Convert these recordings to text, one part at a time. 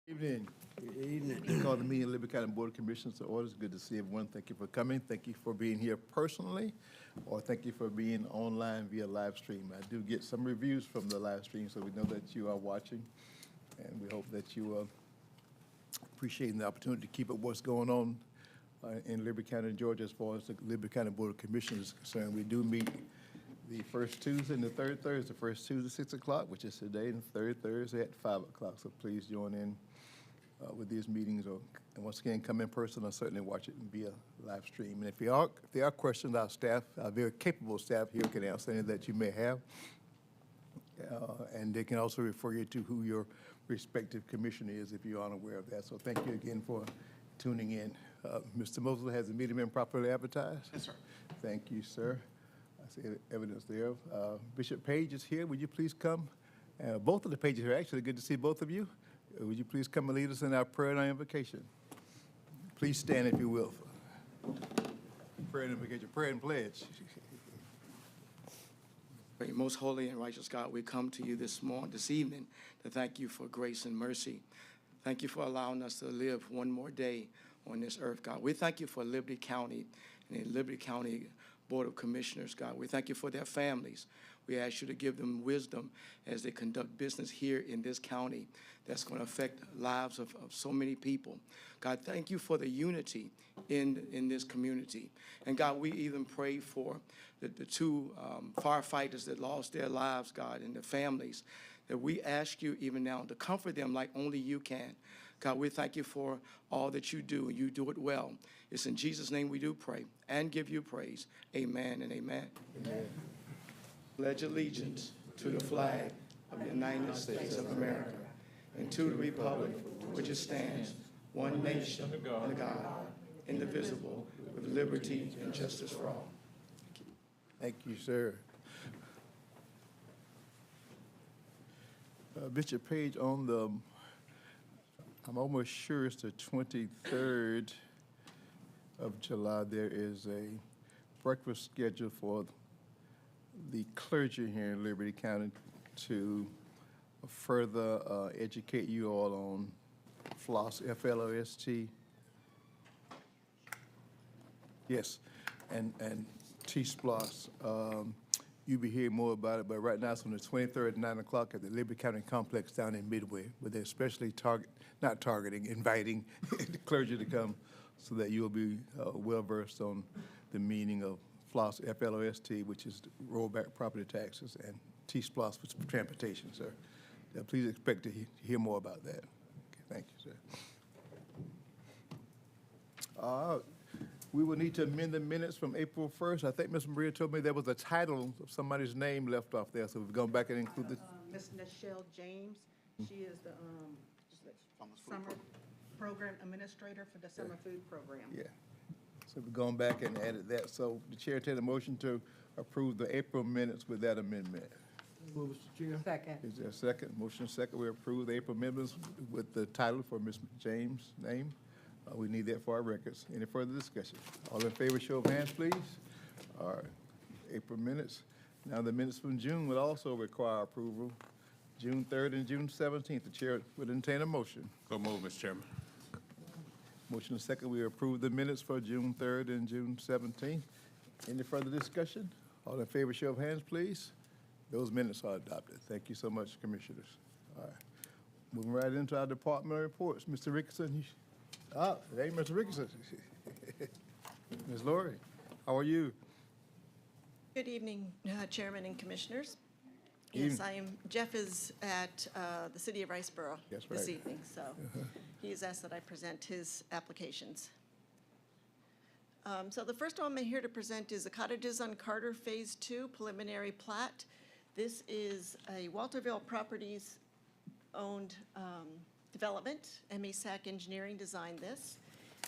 Evening. Good evening. Call the meeting of Liberty County Board of Commissioners to order. It's good to see everyone. Thank you for coming. Thank you for being here personally, or thank you for being online via live stream. I do get some reviews from the live stream, so we know that you are watching, and we hope that you are appreciating the opportunity to keep up what's going on in Liberty County, Georgia, as far as the Liberty County Board of Commissioners is concerned. We do meet the first Tuesday and the third Thursday. First Tuesday, 6 o'clock, which is today, and third Thursday at 5 o'clock. So please join in with these meetings, and once again, come in person or certainly watch it via live stream. And if there are questions, our staff, our very capable staff here can answer any that you may have. And they can also refer you to who your respective commissioner is if you aren't aware of that. So thank you again for tuning in. Mr. Mosley, has the meeting been properly advertised? Yes, sir. Thank you, sir. I see evidence there. Bishop Page is here. Would you please come? Both of the pages are actually good to see both of you. Would you please come and lead us in our prayer and our invocation? Please stand if you will. Prayer and invocation, prayer and pledge. Great, most holy and righteous God, we come to you this evening to thank you for grace and mercy. Thank you for allowing us to live one more day on this earth, God. We thank you for Liberty County and the Liberty County Board of Commissioners, God. We thank you for their families. We ask you to give them wisdom as they conduct business here in this county that's going to affect lives of so many people. God, thank you for the unity in this community. And God, we even pray for the two firefighters that lost their lives, God, and the families, that we ask you even now to comfort them like only you can. God, we thank you for all that you do, and you do it well. It's in Jesus' name we do pray and give you praise. Amen and amen. Amen. Pledge allegiance to the flag of the United States of America and to the republic for which it stands, one nation under God, indivisible, with liberty and justice for all. Thank you, sir. Bishop Page, on the, I'm almost sure it's the 23rd of July, there is a breakfast scheduled for the clergy here in Liberty County to further educate you all on FLOST, F-L-O-S-T. Yes, and T-SPLOS. You'll be hearing more about it, but right now it's on the 23rd at 9 o'clock at the Liberty County Complex down in Midway, where they're especially inviting the clergy to come so that you'll be well-versed on the meaning of FLOST, F-L-O-S-T, which is rollback property taxes, and T-SPLOS, which is transportation, sir. Please expect to hear more about that. Okay, thank you, sir. We will need to amend the minutes from April 1st. I think Ms. Maria told me there was a title of somebody's name left off there, so we've gone back and included. Ms. Nichelle James, she is the summer program administrator for the summer food program. Yeah. So we've gone back and added that. So the chair take a motion to approve the April minutes with that amendment. Move, Mr. Chair. Second. Is there a second? Motion second. We approve the April minutes with the title for Ms. James' name. We need that for our records. Any further discussion? All in favor, show of hands, please. All right. April minutes. Now the minutes from June would also require approval. June 3rd and June 17th. The chair would entertain a motion. So move, Mr. Chairman. Motion and second, we approve the minutes for June 3rd and June 17th. Any further discussion? All in favor, show of hands, please. Those minutes are adopted. Thank you so much, commissioners. All right. Moving right into our department reports. Mr. Rickson. It ain't Mr. Rickson. Ms. Lori, how are you? Good evening, Chairman and Commissioners. Evening. Yes, Jeff is at the City of Riceboro That's this right. evening, so he's asked that I present his applications. So the first one I'm here to present is the Cottages on Carter Phase 2 preliminary plat. This is a Walterville Properties owned development. MESAC Engineering designed this.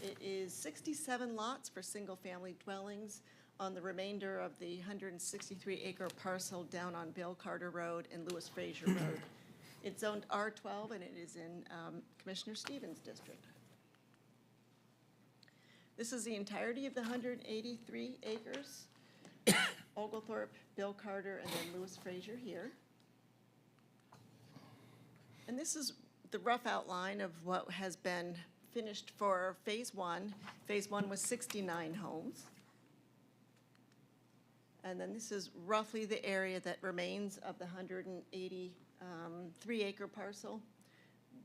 It is 67 lots for single-family dwellings on the remainder of the 163-acre parcel down on Bill Carter Road and Lewis Frazier Road. It's zoned R12, and it is in Commissioner Stevens' district. This is the entirety of the 183 acres. Oglethorpe, Bill Carter, and then Lewis Frazier here. And this is the rough outline of what has been finished for Phase 1. Phase 1 was 69 homes. And then this is roughly the area that remains of the 183-acre parcel.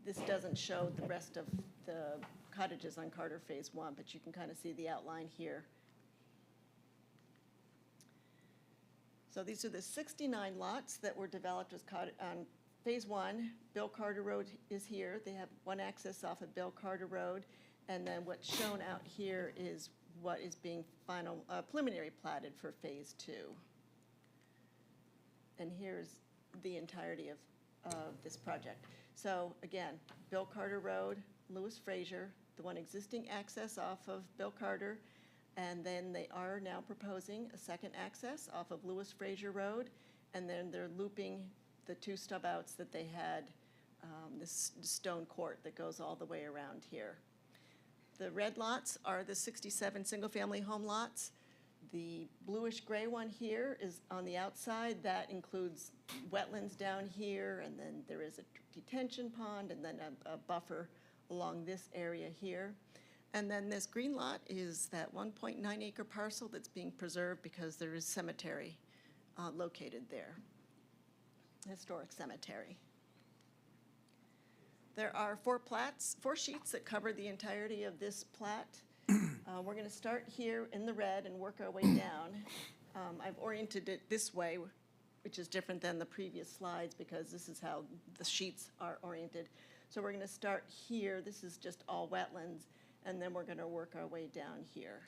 This doesn't show the rest of the cottages on Carter Phase 1, but you can kind of see the outline here. So these are the 69 lots that were developed as on Phase 1. Bill Carter Road is here. They have one access off of Bill Carter Road. And then what's shown out here is what is being preliminary platted for Phase 2. And here's the entirety of this project. So again, Bill Carter Road, Lewis Frazier, the one existing access off of Bill Carter, and then they are now proposing a second access off of Lewis Frazier Road, and then they're looping the two stub outs that they had, this stone court that goes all the way around here. The red lots are the 67 single-family home lots. The bluish-gray one here is on the outside. That includes wetlands down here, and then there is a detention pond, and then a buffer along this area here. And then this green lot is that 1.9-acre parcel that's being preserved because there is cemetery located there, historic cemetery. There are 4 sheets that cover the entirety of this plat. We're going to start here in the red and work our way down. I've oriented it this way, which is different than the previous slides because this is how the sheets are oriented. So we're going to start here. This is just all wetlands, and then we're going to work our way down here.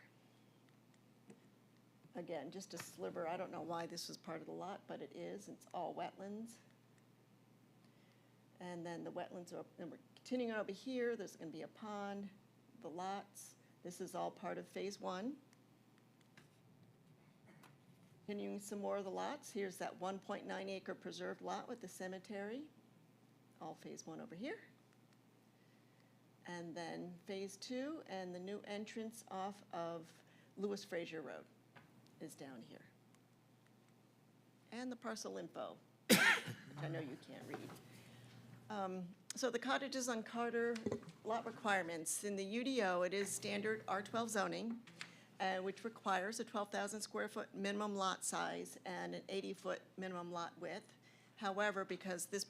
Again, just a sliver. I don't know why this was part of the lot, but it is. It's all wetlands. And then the wetlands are, and we're continuing over here. There's going to be a pond, the lots. This is all part of Phase 1. Continuing some more of the lots. Here's that 1.9-acre preserved lot with the cemetery. All Phase 1 over here. And then Phase 2 and the new entrance off of Lewis Frazier Road is down here. And the parcel info, which I know you can't read. So the cottages on Carter lot requirements. In the UDO, it is standard R12 zoning, which requires a 12,000 square foot minimum lot size and an 80-foot minimum lot width. However, because this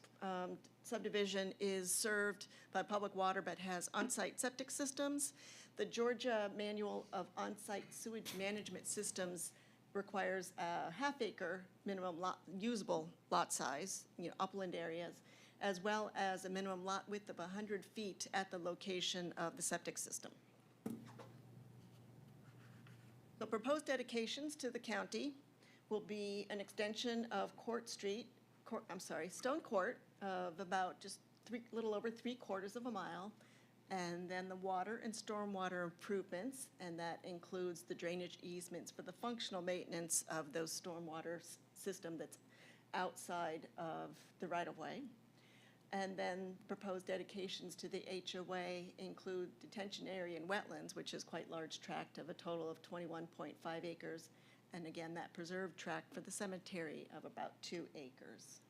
subdivision is served by public water but has on-site septic systems, the Georgia Manual of On-Site Sewage Management Systems requires a half-acre minimum usable lot size, upland areas, as well as a minimum lot width of 100 feet at the location of the septic system. The proposed dedications to the county will be an extension of Stone Court of about just little over 3/4 of a mile, and then the water and stormwater improvements, and that includes the drainage easements for the functional maintenance of those stormwater system that's outside of the right-of-way. And then proposed dedications to the HOA include detention area and wetlands, which is quite large tract of a total of 21.5 acres. And again, that preserved tract for the cemetery of about 2 acres.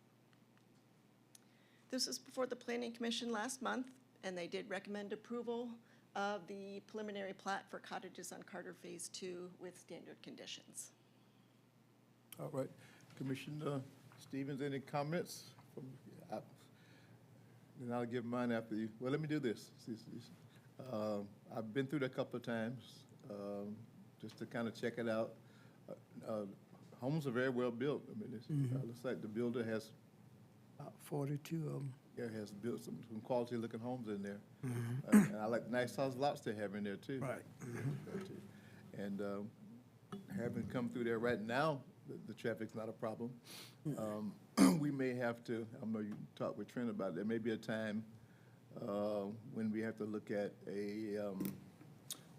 This was before the Planning Commission last month, and they did recommend approval of the preliminary plat for cottages on Carter Phase 2 with standard conditions. All right. Commissioner Stevens, any comments? Then I'll give mine after you. Well, let me do this. I've been through that a couple of times just to kind of check it out. Homes are very well built. I mean, it looks like the builder has About 42 of them. Yeah, has built some quality-looking homes in there. And I like nice-sized lots they have in there, too. Right. And having come through there right now, the traffic's not a problem. We may have to, I know you talked with Trent about it, there may be a time when we have to look at a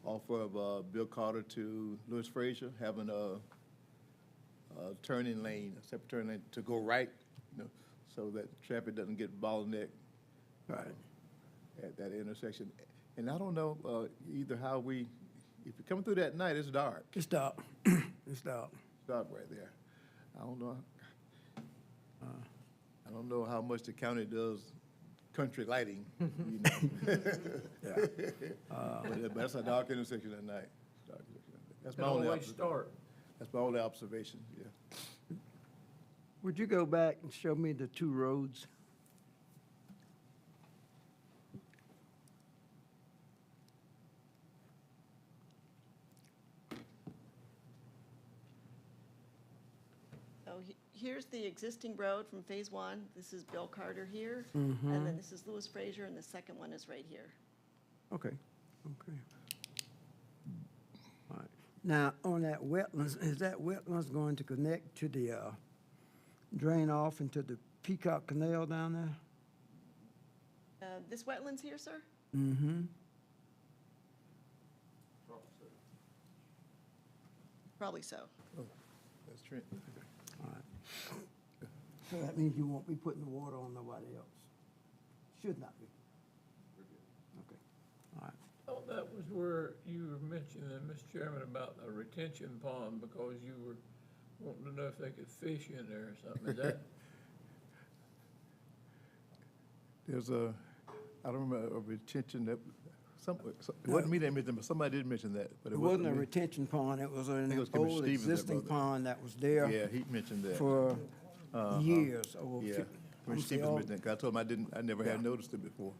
offer of Bill Carter to Lewis Frazier, having a turning lane, a separate turning lane to go right, so that traffic doesn't get bottlenecked at that intersection. And I don't know either how if you come through that night, it's dark. It's dark. It's dark. It's dark right there. I don't know how much the county does country lighting, you know. Yeah. But that's a dark intersection at night. It's a dark intersection at night. That's It my only always observation. start. That's my only observation, yeah. Would you go back and show me the two roads? So here's the existing road from Phase 1. This is Bill Carter here. And then this is Louis Frazier, and the second one is right here. Okay, okay. All right. Now, on that wetlands, is that wetlands going to connect to the, drain off into the Peacock Canal down there? This wetlands here, sir? Mm-hmm. Probably so. That's Trent. All right. So that means you won't be putting the water on nobody else? Should not be? Okay, all right. Thought that was where you were mentioning, Mr. Chairman, about a retention pond because you were wanting to know if they could fish in there or something. Is that, There's a, I don't remember, a retention that, it wasn't me that mentioned it, but somebody did mention that, but It wasn't a me. retention pond, it was an it was Commissioner old Stevens that existing brought that. pond that was there Yeah, he mentioned that. for years, over, Yeah, I'm Commissioner say Stevens all- mentioned that, 'cause I told him I never had noticed it before.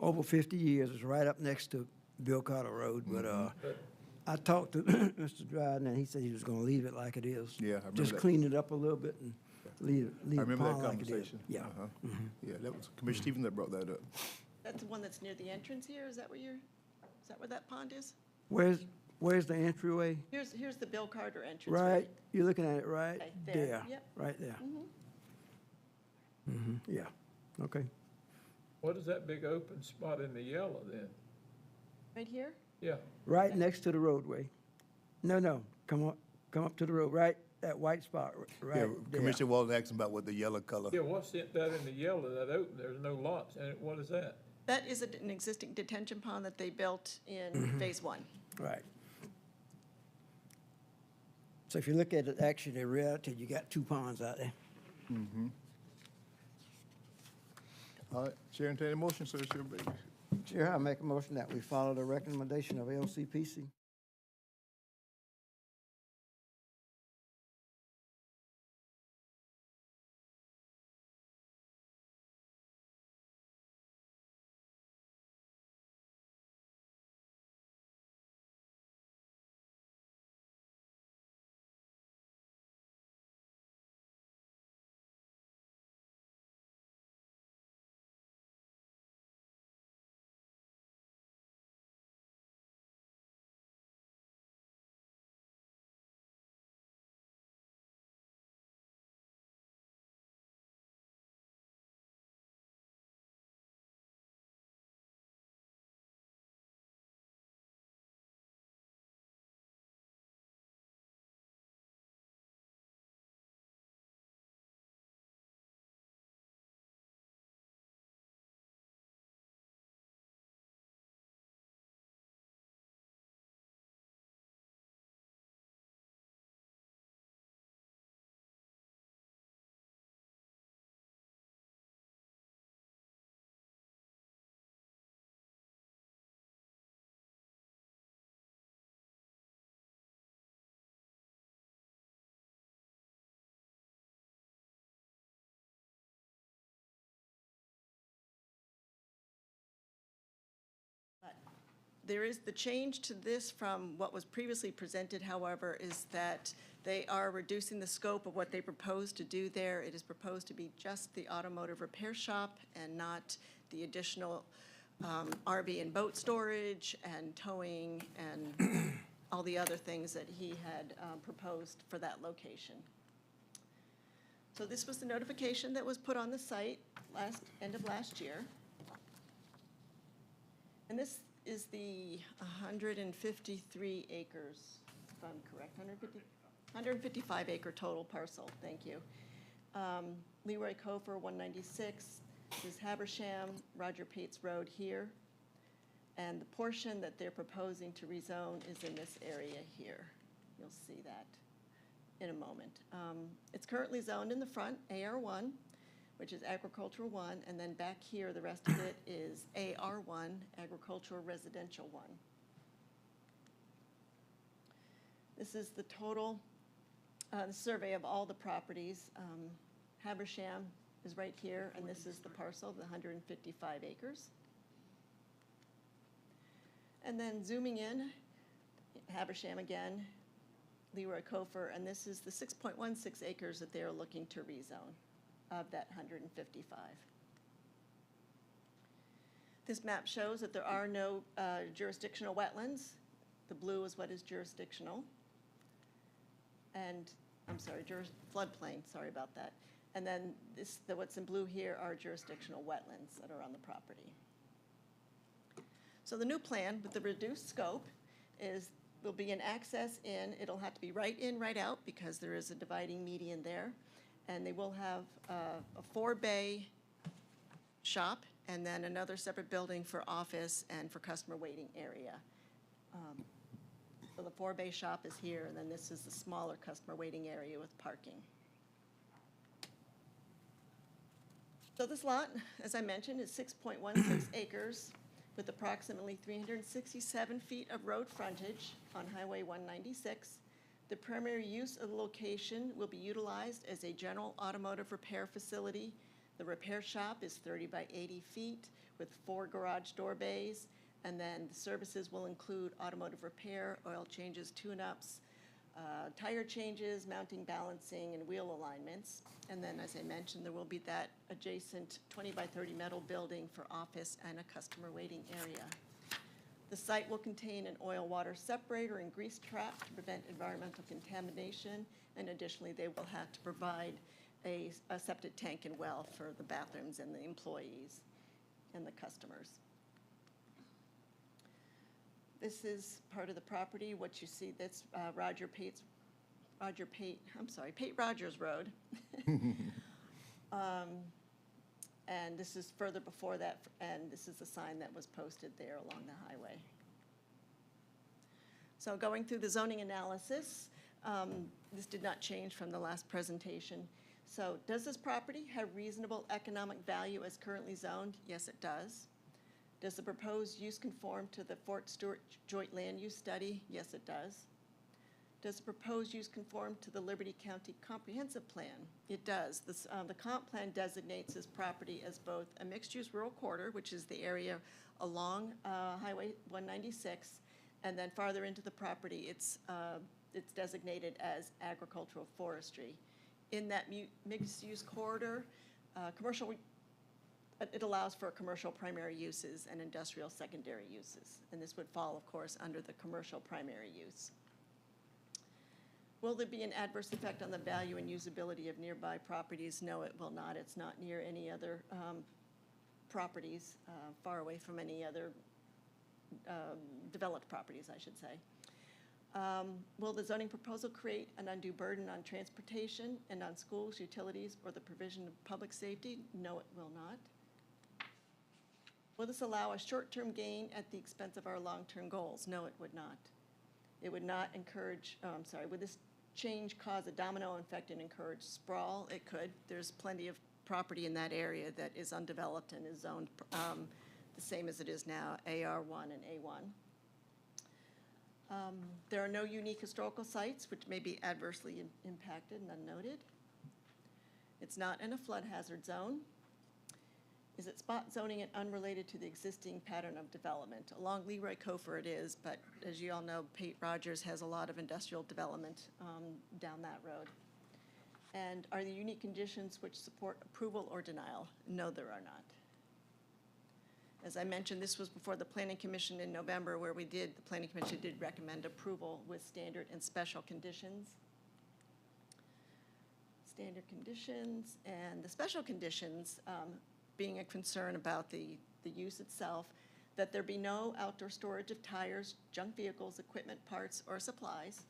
over 50 years. It's right up next to Bill Carter Road, but but I talked to Mr. Dryden, and he said he was gonna leave it like it is. Yeah, I remember Just that. clean it up a little bit and leave I the remember pond that like it is. conversation. Yeah. Uh-huh. Yeah, that was Commissioner Stevens that brought that up. That's the one that's near the entrance here? Is that where that pond is? Where's the entryway? Here's the Bill Carter entrance. Right, you're looking at it right Right there, there, yep. right there. Yeah, okay. what is that big open spot in the yellow then? Right here? Yeah, Right next to the roadway. No, come up to the road, right, that white spot, Yeah, right there. Commissioner Walden asked him about what the yellow color. yeah, what's it, that in the yellow, that open, there's no lots in it, what is that? That is an existing detention pond that they built in Phase 1. Right. So if you look at it, actually, in reality, you got two ponds out there. All right, Chair, entertain a motion, so it's your baby. Chair, I make a motion that we follow the recommendation of LCPC. There is the change to this from what was previously presented, however, is that they are reducing the scope of what they propose to do there. It is proposed to be just the automotive repair shop and not the additional RV and boat storage and towing and all the other things that he had proposed for that location. So this was the notification that was put on the site end of last year. And this is the 153 acres, if I'm correct, 155 acre total parcel, thank you. Leroy Cofer, 196, this is Habersham, Roger Pates Road here. And the portion that they're proposing to rezone is in this area here. You'll see that in a moment. It's currently zoned in the front, AR1, which is Agricultural 1, and then back here, the rest of it is AR1, Agricultural Residential 1. This is the total survey of all the properties. Habersham is right here, and this is the parcel, the 155 acres. And then zooming in, Habersham again, Leroy Kofer, and this is the 6.16 acres that they are looking to rezone of that 155. This map shows that there are no jurisdictional wetlands. The blue is what is jurisdictional. And, I'm sorry, floodplain, sorry about that. And then what's in blue here are jurisdictional wetlands that are on the property. So the new plan with the reduced scope is there'll be an access in. It'll have to be right in, right out, because there is a dividing median there. And they will have a 4-bay shop and then another separate building for office and for customer waiting area. So the 4-bay shop is here, and then this is the smaller customer waiting area with parking. So this lot, as I mentioned, is 6.16 acres with approximately 367 feet of road frontage on Highway 196. The primary use of the location will be utilized as a general automotive repair facility. The repair shop is 30 by 80 feet with 4 garage door bays. And then the services will include automotive repair, oil changes, tune-ups, tire changes, mounting, balancing, and wheel alignments. And then, as I mentioned, there will be that adjacent 20 by 30 metal building for office and a customer waiting area. The site will contain an oil-water separator and grease trap to prevent environmental contamination. And additionally, they will have to provide a septic tank and well for the bathrooms and the employees and the customers. This is part of the property. What you see, that's Pate Rogers Road. And this is further before that, and this is the sign that was posted there along the highway. So going through the zoning analysis, this did not change from the last presentation. So does this property have reasonable economic value as currently zoned? Yes, it does. Does the proposed use conform to the Fort Stewart Joint Land Use Study? Yes, it does. Does the proposed use conform to the Liberty County Comprehensive Plan? It does. The comp plan designates this property as both a mixed-use rural corridor, which is the area along Highway 196, and then farther into the property, it's designated as agricultural forestry. In that mixed-use corridor, it allows for commercial primary uses and industrial secondary uses, and this would fall, of course, under the commercial primary use. Will there be an adverse effect on the value and usability of nearby properties? No, it will not. It's not near any other properties, far away from any other developed properties, I should say. Will the zoning proposal create an undue burden on transportation and on schools, utilities, or the provision of public safety? No, it will not. Will this allow a short-term gain at the expense of our long-term goals? No, it would not. It would not encourage, would this change cause a domino effect and encourage sprawl? It could. There's plenty of property in that area that is undeveloped and is zoned the same as it is now, AR1 and A1. There are no unique historical sites which may be adversely impacted and unnoted. It's not in a flood hazard zone. Is it spot zoning and unrelated to the existing pattern of development? Along Leroy Kofer it is, but as you all know, Pate Rogers has a lot of industrial development down that road. And are there unique conditions which support approval or denial? No, there are not. As I mentioned, this was before the Planning Commission in November where the Planning Commission did recommend approval with standard and special conditions. Standard conditions and the special conditions being a concern about the use itself, that there be no outdoor storage of tires, junk vehicles, equipment, parts, or supplies.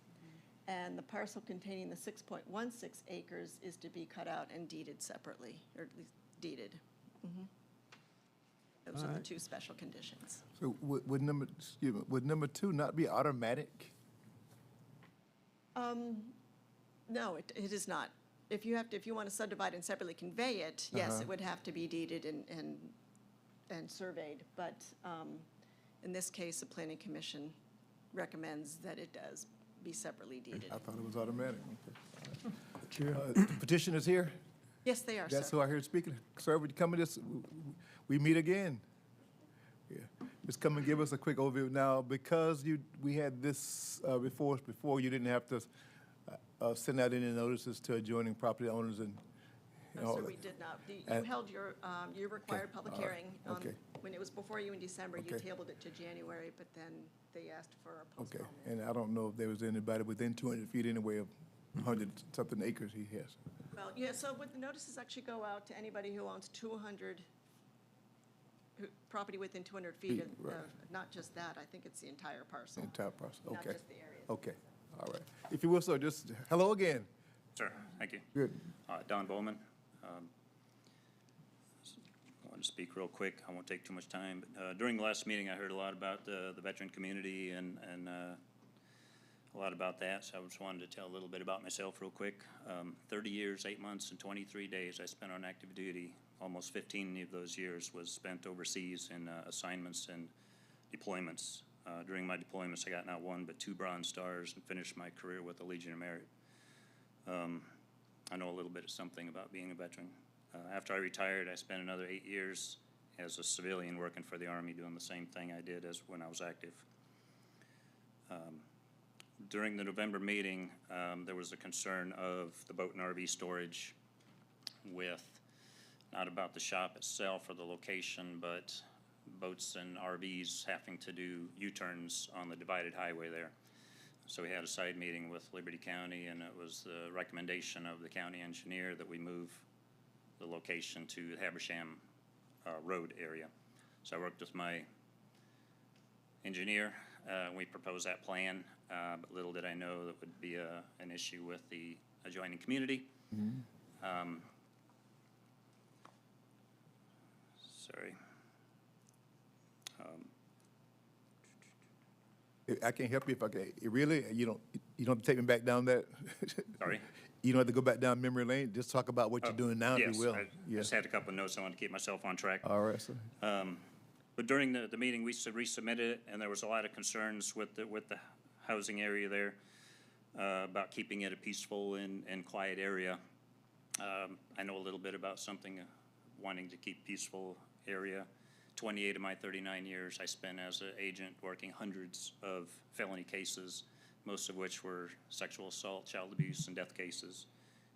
And the parcel containing the 6.16 acres is to be cut out and deeded separately, or at least deeded. Those are the two special conditions. So would number 2 not be automatic? No, it is not. if you want to subdivide and separately convey it, yes, it would have to be deeded and surveyed. But in this case, the planning commission recommends that it does be separately deeded. I thought it was automatic. Okay. Chair. Petition is here. Yes, they are, That's sir. who I heard speaking. Sir, would you come with us? We meet again. Yeah. Just come and give us a quick overview. Now, because we had this before, you didn't have to send out any notices to adjoining property owners and No, sir, we did not. You and- held your required public all right, hearing. okay. When it was before you in December, you Okay. tabled it to January, but then they asked for a Okay, postponement. and I don't know if there was anybody within 200 feet anyway of 100-something acres he has. Well, yeah, so would the notices actually go out to anybody who owns 200, property within 200 feet Feet, of, right. not just that, I think it's the entire parcel, Entire parcel, not okay. just the area. Okay, all right. If you will, sir, just, hello again. Sir, thank you. Good. Don Bowman. I want to speak real quick. I won't take too much time. But during the last meeting, I heard a lot about the veteran community and a lot about that. So I just wanted to tell a little bit about myself real quick. 30 years, 8 months, and 23 days I spent on active duty. Almost 15 of those years was spent overseas in assignments and deployments. During my deployments, I got not one but 2 Bronze Stars and finished my career with the Legion of Merit. I know a little bit of something about being a veteran. After I retired, I spent another 8 years as a civilian working for the Army, doing the same thing I did as when I was active. During the November meeting, there was a concern of the boat and RV storage with not about the shop itself or the location, but boats and RVs having to do U-turns on the divided highway there. So we had a side meeting with Liberty County, and it was the recommendation of the county engineer that we move the location to the Habersham Road area. So I worked with my engineer. We proposed that plan, but little did I know that would be an issue with the adjoining community. Sorry. I can't help you if I can. Really, you don't have to take me back down that. Sorry? You don't have to go back down memory lane. Just talk about what you're doing now, if Yes, you will. I Yes. just had a couple of notes I wanted to keep myself on track. All right, sir. But during the meeting, we resubmitted it, and there was a lot of concerns with the housing area there about keeping it a peaceful and quiet area. I know a little bit about something wanting to keep peaceful area. 28 of my 39 years I spent as an agent working hundreds of felony cases, most of which were sexual assault, child abuse, and death cases.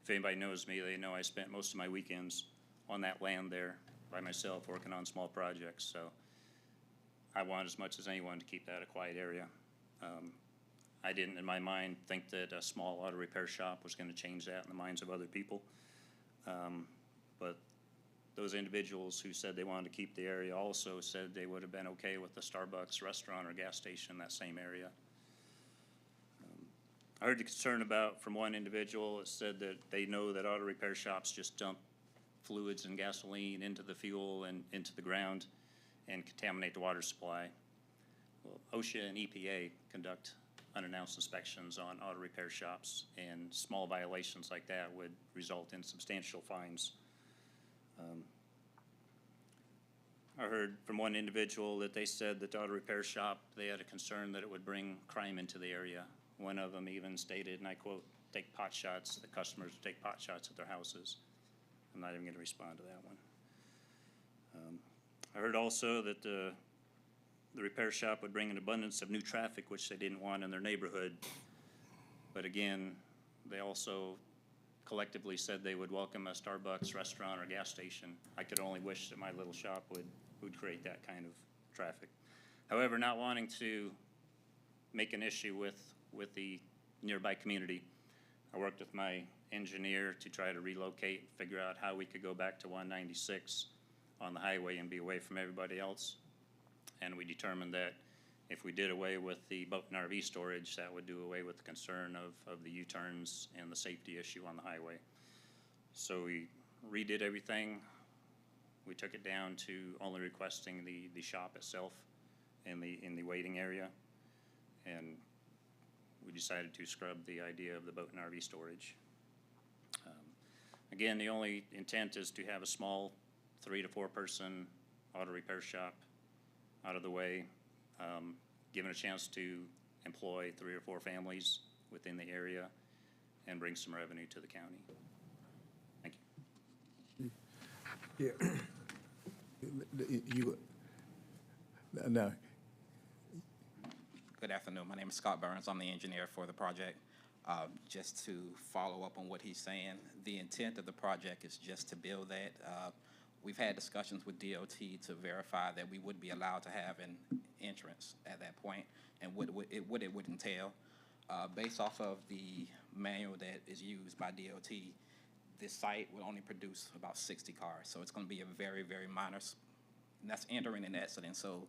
If anybody knows me, they know I spent most of my weekends on that land there by myself working on small projects. So I want as much as anyone to keep that a quiet area. I didn't, in my mind, think that a small auto repair shop was going to change that in the minds of other people. But those individuals who said they wanted to keep the area also said they would have been okay with the Starbucks restaurant or gas station in that same area. I heard the concern from one individual that said that they know that auto repair shops just dump fluids and gasoline into the fuel and into the ground and contaminate the water supply. Well, OSHA and EPA conduct unannounced inspections on auto repair shops, and small violations like that would result in substantial fines. I heard from one individual that they said that the auto repair shop, they had a concern that it would bring crime into the area. One of them even stated, and I quote, take pot shots, the customers would take pot shots at their houses. I'm not even going to respond to that one. I heard also that the repair shop would bring an abundance of new traffic, which they didn't want in their neighborhood. But again, they also collectively said they would welcome a Starbucks restaurant or gas station. I could only wish that my little shop would create that kind of traffic. However, not wanting to make an issue with the nearby community, I worked with my engineer to try to relocate, figure out how we could go back to 196 on the highway and be away from everybody else. And we determined that if we did away with the boat and RV storage, that would do away with the concern of the U-turns and the safety issue on the highway. So we redid everything. We took it down to only requesting the shop itself in the waiting area. And we decided to scrub the idea of the boat and RV storage. Again, the only intent is to have a small 3 to 4 person auto repair shop out of the way, given a chance to employ 3 or 4 families within the area and bring some revenue to the county. Thank you. Yeah. Now, Good afternoon. My name is Scott Burns. I'm the engineer for the project. Just to follow up on what he's saying, the intent of the project is just to build that. We've had discussions with DOT to verify that we would be allowed to have an entrance at that point and what it would entail. Based off of the manual that is used by DOT, this site will only produce about 60 cars. So it's going to be a very, very minor, and that's entering and exiting. So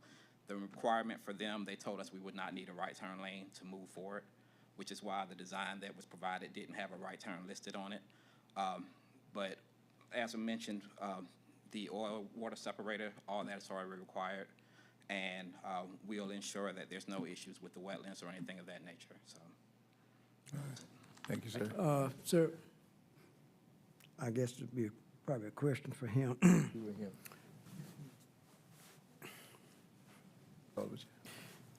the requirement for them, they told us we would not need a right turn lane to move forward, which is why the design that was provided didn't have a right turn listed on it. But as I mentioned, the oil water separator, all that is already required, and we'll ensure that there's no issues with the wetlands or anything of that nature. So, thank you, sir. Sir, I guess it'd be probably a question for him. You and him. Always.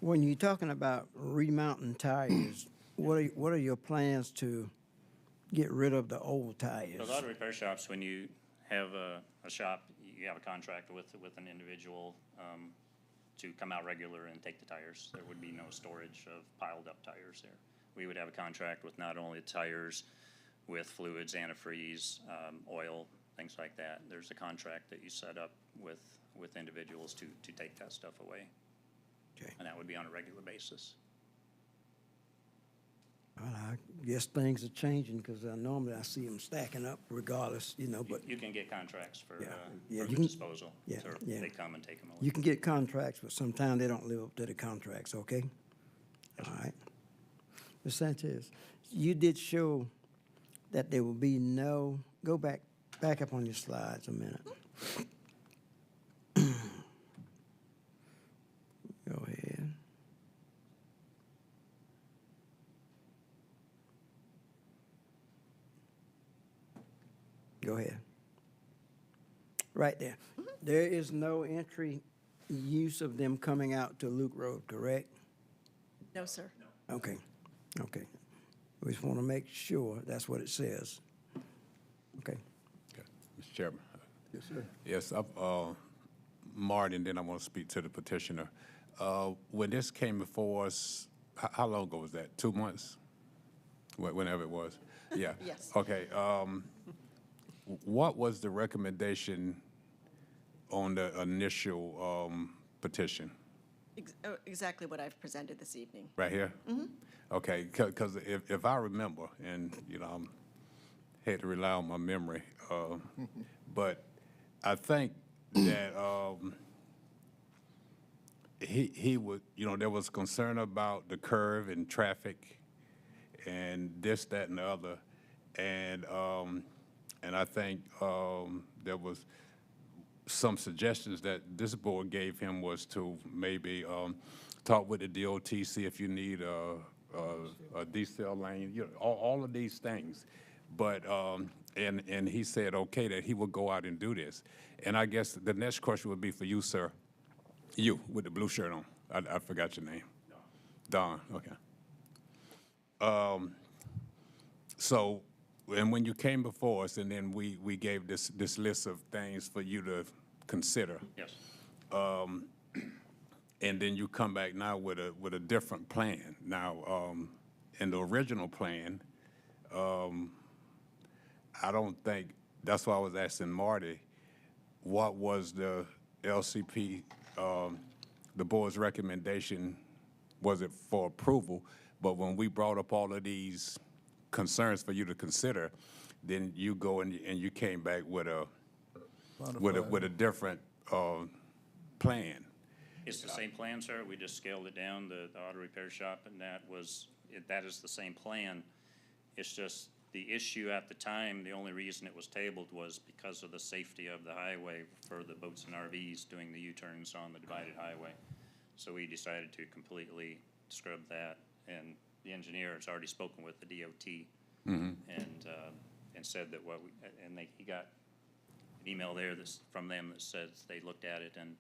When you're talking about remounting tires, what are your plans to get rid of the old tires? So a lot of repair shops, when you have a shop, you have a contract with an individual to come out regular and take the tires. There would be no storage of piled up tires there. We would have a contract with not only the tires, with fluids, antifreeze, oil, things like that. There's a contract that you set up with individuals to take that stuff away. Okay. And that would be on a regular basis. Well, I guess things are changing because normally I see them stacking up regardless, but You can get contracts for, Yeah. for Yeah, the you can- disposal. yeah, So yeah. they come and take them away. you can get contracts, but sometimes they don't live up to the contracts, okay? All right. Ms. Sanchez, you did show that there will be no, go back up on your slides a minute. Go ahead. Go ahead. Right there. There is no entry use of them coming out to Luke Road, correct? No, sir. Okay, okay. We just want to make sure that's what it says. Okay. Mr. Chairman. Yes, sir. Yes, I'm Marty, and then I want to speak to the petitioner. When this came before us, how long ago was that? 2 months? Whenever it was? Yeah. Yes. Okay. What was the recommendation on the initial petition? Exactly what I've presented this evening. Right here? Mm-hmm. Okay, because if I remember, and, I'm had to rely on my memory, but I think that he would, there was concern about the curve and traffic and this, that, and the other. And I think there was some suggestions that this board gave him was to maybe talk with the DOT, see if you need a decel lane, all of these things. But, and he said, okay, that he would go out and do this. And I guess the next question would be for you, sir. You, with the blue shirt on. I forgot your name. Don, okay. So, and when you came before us, and then we gave this list of things for you to consider. Yes. And then you come back now with a different plan. Now, in the original plan, I don't think, that's why I was asking Marty, what was the LCP, the board's recommendation, was it for approval? But when we brought up all of these concerns for you to consider, then you go and you came back with a different plan. It's the same plan, sir. We just scaled it down, the auto repair shop, and that is the same plan. It's just the issue at the time, the only reason it was tabled was because of the safety of the highway for the boats and RVs doing the U-turns on the divided highway. So we decided to completely scrub that, and the engineer has already spoken with the DOT. And and said that he got an email there from them that says they looked at it and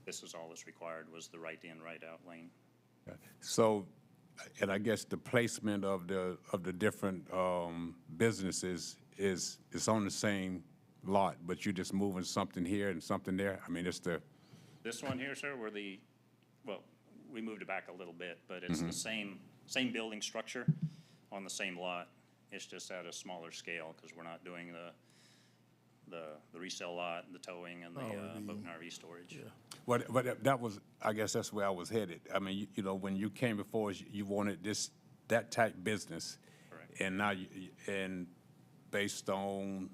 this is all that's required, was the right in, right out lane. So, and I guess the placement of the different businesses is on the same lot, but you're just moving something here and something there? I mean, it's the... This one here, sir, we moved it back a little bit, but it's the same building structure on the same lot. It's just at a smaller scale because we're not doing the resale lot, the towing, and the boat and RV storage. Yeah. But that was, I guess that's where I was headed. I mean, you know, when you came before us, you wanted that type business. Correct. And now, and based on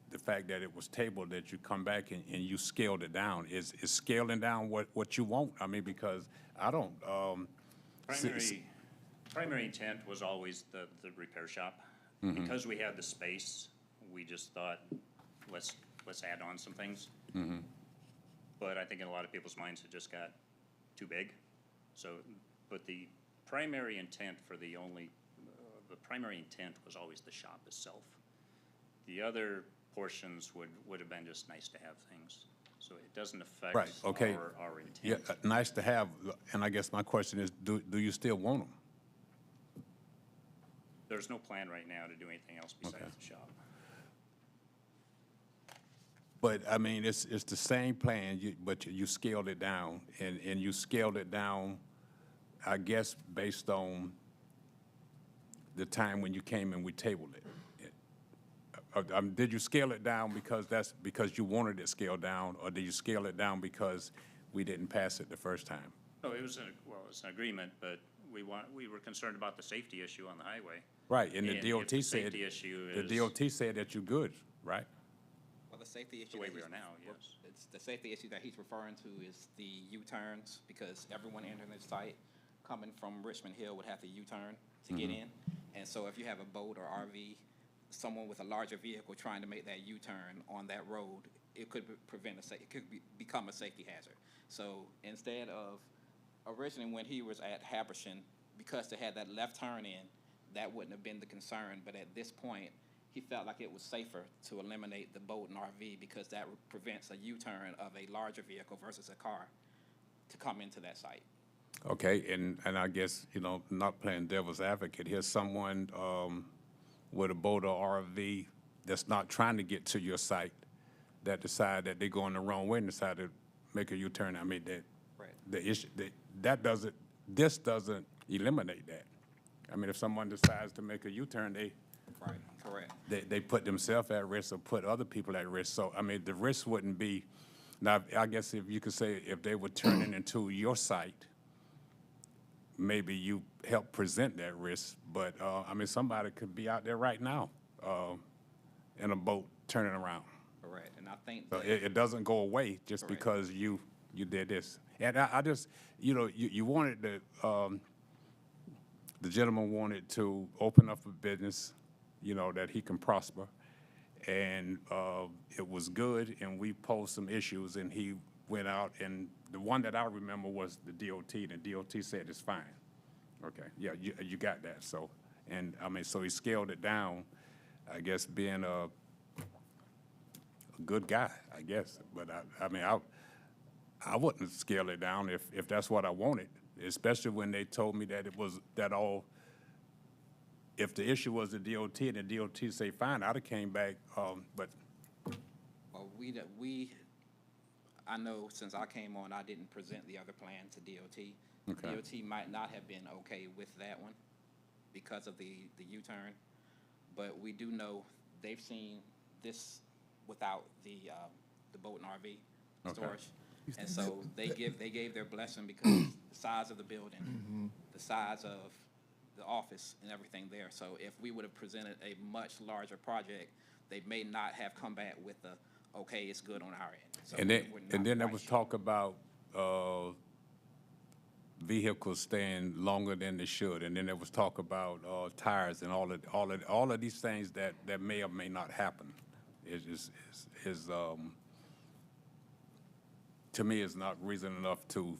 the fact that it was tabled, that you come back and you scaled it down. Is scaling down what you want? I mean, because I don't, Primary intent was always the repair shop. Because we had the space, we just thought, let's add on some things. But I think in a lot of people's minds, it just got too big. So, but the primary intent the primary intent was always the shop itself. The other portions would have been just nice to have things. So it doesn't affect right, okay. our intent. Yeah, nice to have. And I guess my question is, do you still want them? There's no plan right now to do anything else besides the shop. But, I mean, it's the same plan, but you scaled it down, and you scaled it down, I guess, based on the time when you came and we tabled it. Did you scale it down because you wanted it scaled down, or did you scale it down because we didn't pass it the first time? No, it's an agreement, but we were concerned about the safety issue on the highway. Right, and the if DOT the said, safety issue the is DOT said that you're good, right? Well, the safety issue. the way that we he's- are now, yes. It's the safety issue that he's referring to is the U-turns, because everyone entering the site coming from Richmond Hill would have to U-turn to get in. And so if you have a boat or RV, someone with a larger vehicle trying to make that U-turn on that road, it could become a safety hazard. So instead of, originally when he was at Habersham, because they had that left turn in, that wouldn't have been the concern. But at this point, he felt like it was safer to eliminate the boat and RV because that prevents a U-turn of a larger vehicle versus a car to come into that site. Okay, and I guess, you know, not playing devil's advocate, here's someone with a boat or RV that's not trying to get to your site, that decide that they're going the wrong way and decide to make a U-turn. I mean, Right. the issue, this doesn't eliminate that. I mean, if someone decides to make a U-turn, Right, correct. they put themselves at risk or put other people at risk. So, I mean, the risk wouldn't be, now, I guess if you could say if they were turning into your site, maybe you help present that risk. But, I mean, somebody could be out there right now in a boat turning around. Correct. And I think So that, it doesn't go away just Correct. because you did this. And I just, you know, you wanted the gentleman wanted to open up a business, you know, that he can prosper. And it was good, and we posed some issues, and he went out, and the one that I remember was the DOT, and the DOT said it's fine. Okay, yeah, you got that, so, and, I mean, so he scaled it down, I guess, being a good guy, I guess, but I mean, I wouldn't scale it down if that's what I wanted, especially when they told me that it was, that all, if the issue was the DOT and the DOT say, fine, I'd have came back, but, well, I know since I came on, I didn't present the other plan to DOT. Okay. DOT might not have been okay with that one because of the U-turn, but we do know they've seen this without the boat and RV Okay. storage. And so they gave their blessing because the size of the building, the size of the office and everything there. So if we would have presented a much larger project, they may not have come back with the, okay, it's good on our end. So and we're not then there quite was sure. talk about vehicles staying longer than they should, and then there was talk about tires and all of these things that may or may not happen. To me, is not reason enough to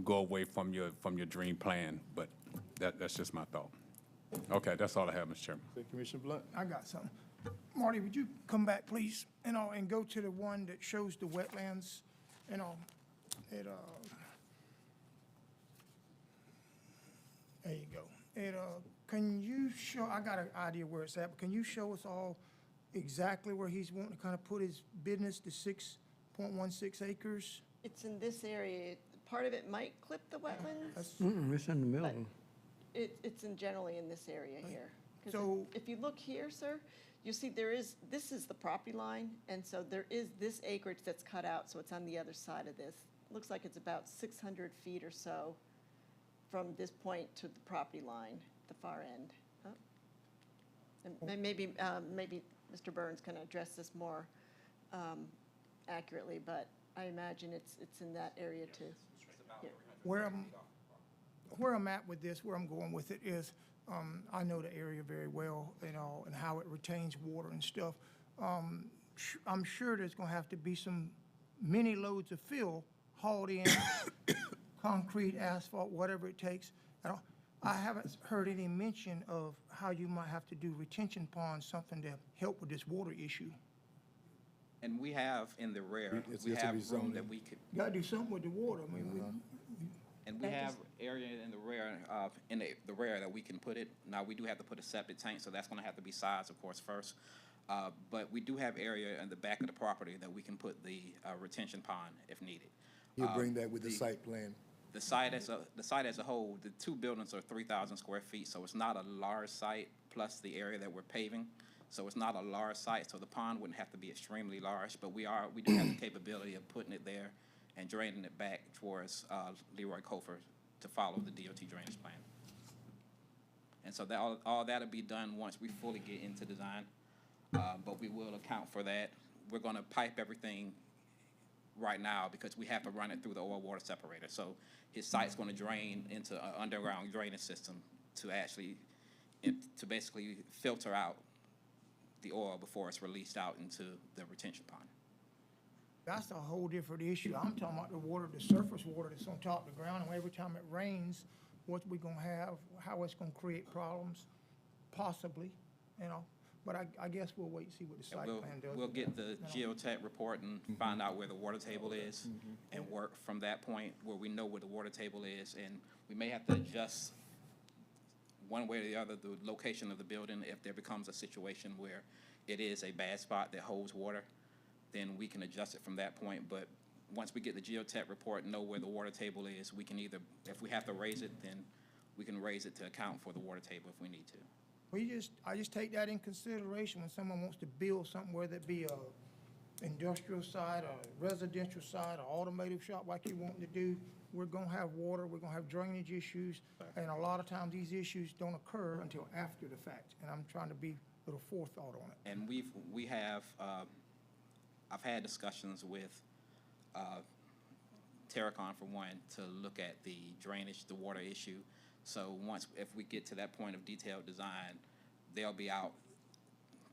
go away from your dream plan, but that's just my thought. Okay, that's all I have, Mr. Chairman. Commissioner Blunt? I got something. Marty, would you come back, please, and go to the one that shows the wetlands, there you go. Can you show, I got an idea where it's at, but can you show us all exactly where he's wanting to kind of put his business, the 6.16 acres? It's in this area. Part of it might clip the wetlands. It's in the middle. It's generally in this area here. 'Cause So- if you look here, sir, you see this is the property line, and so there is this acreage that's cut out, so it's on the other side of this. Looks like it's about 600 feet or so from this point to the property line, the far end. Oh. And maybe Mr. Burns can address this more accurately, but I imagine it's in that area too. Here. Where I'm at with this, where I'm going with it is, I know the area very well, and how it retains water and stuff. I'm sure there's gonna have to be some mini loads of fill hauled in, concrete, asphalt, whatever it takes. I haven't heard any mention of how you might have to do retention ponds, something to help with this water issue. And we have in the rear, It's we just a have room rezoning. that we could, Gotta do something with the water, I mean, and we have area in the rear, the rear that we can put it. Now, we do have to put a septic tank, so that's gonna have to be sized, of course, first. But we do have area in the back of the property that we can put the retention pond if needed. You'll bring that with the site plan. The site as a whole, the two buildings are 3,000 square feet, so it's not a large site, plus the area that we're paving. So it's not a large site, so the pond wouldn't have to be extremely large, but we do have the capability of putting it there and draining it back towards Leroy Cofer to follow the DOT drainage plan. And so that, all that'll be done once we fully get into design, but we will account for that. We're gonna pipe everything right now because we have to run it through the oil water separator. So his site's gonna drain into an underground drainage system to actually, to basically filter out the oil before it's released out into the retention pond. that's a whole different issue. I'm talking about the water, the surface water that's on top of the ground, and every time it rains, what we gonna have, how it's gonna create problems, possibly, But I guess we'll wait and see what the site plan does. We'll get the geotech report and find out where the water table is and work from that point where we know where the water table is. And we may have to adjust one way or the other, the location of the building. If there becomes a situation where it is a bad spot that holds water, then we can adjust it from that point. But once we get the geotech report and know where the water table is, we can either, if we have to raise it, then we can raise it to account for the water table if we need to. I just take that in consideration when someone wants to build something, whether it be a industrial site, a residential site, an automotive shop like you want to do. We're gonna have water, we're gonna have drainage issues, and a lot of times these issues don't occur until after the fact. And I'm trying to be a little forethought on it. And we have, I've had discussions with Terracon for one, to look at the drainage, the water issue. So if we get to that point of detailed design, they'll be out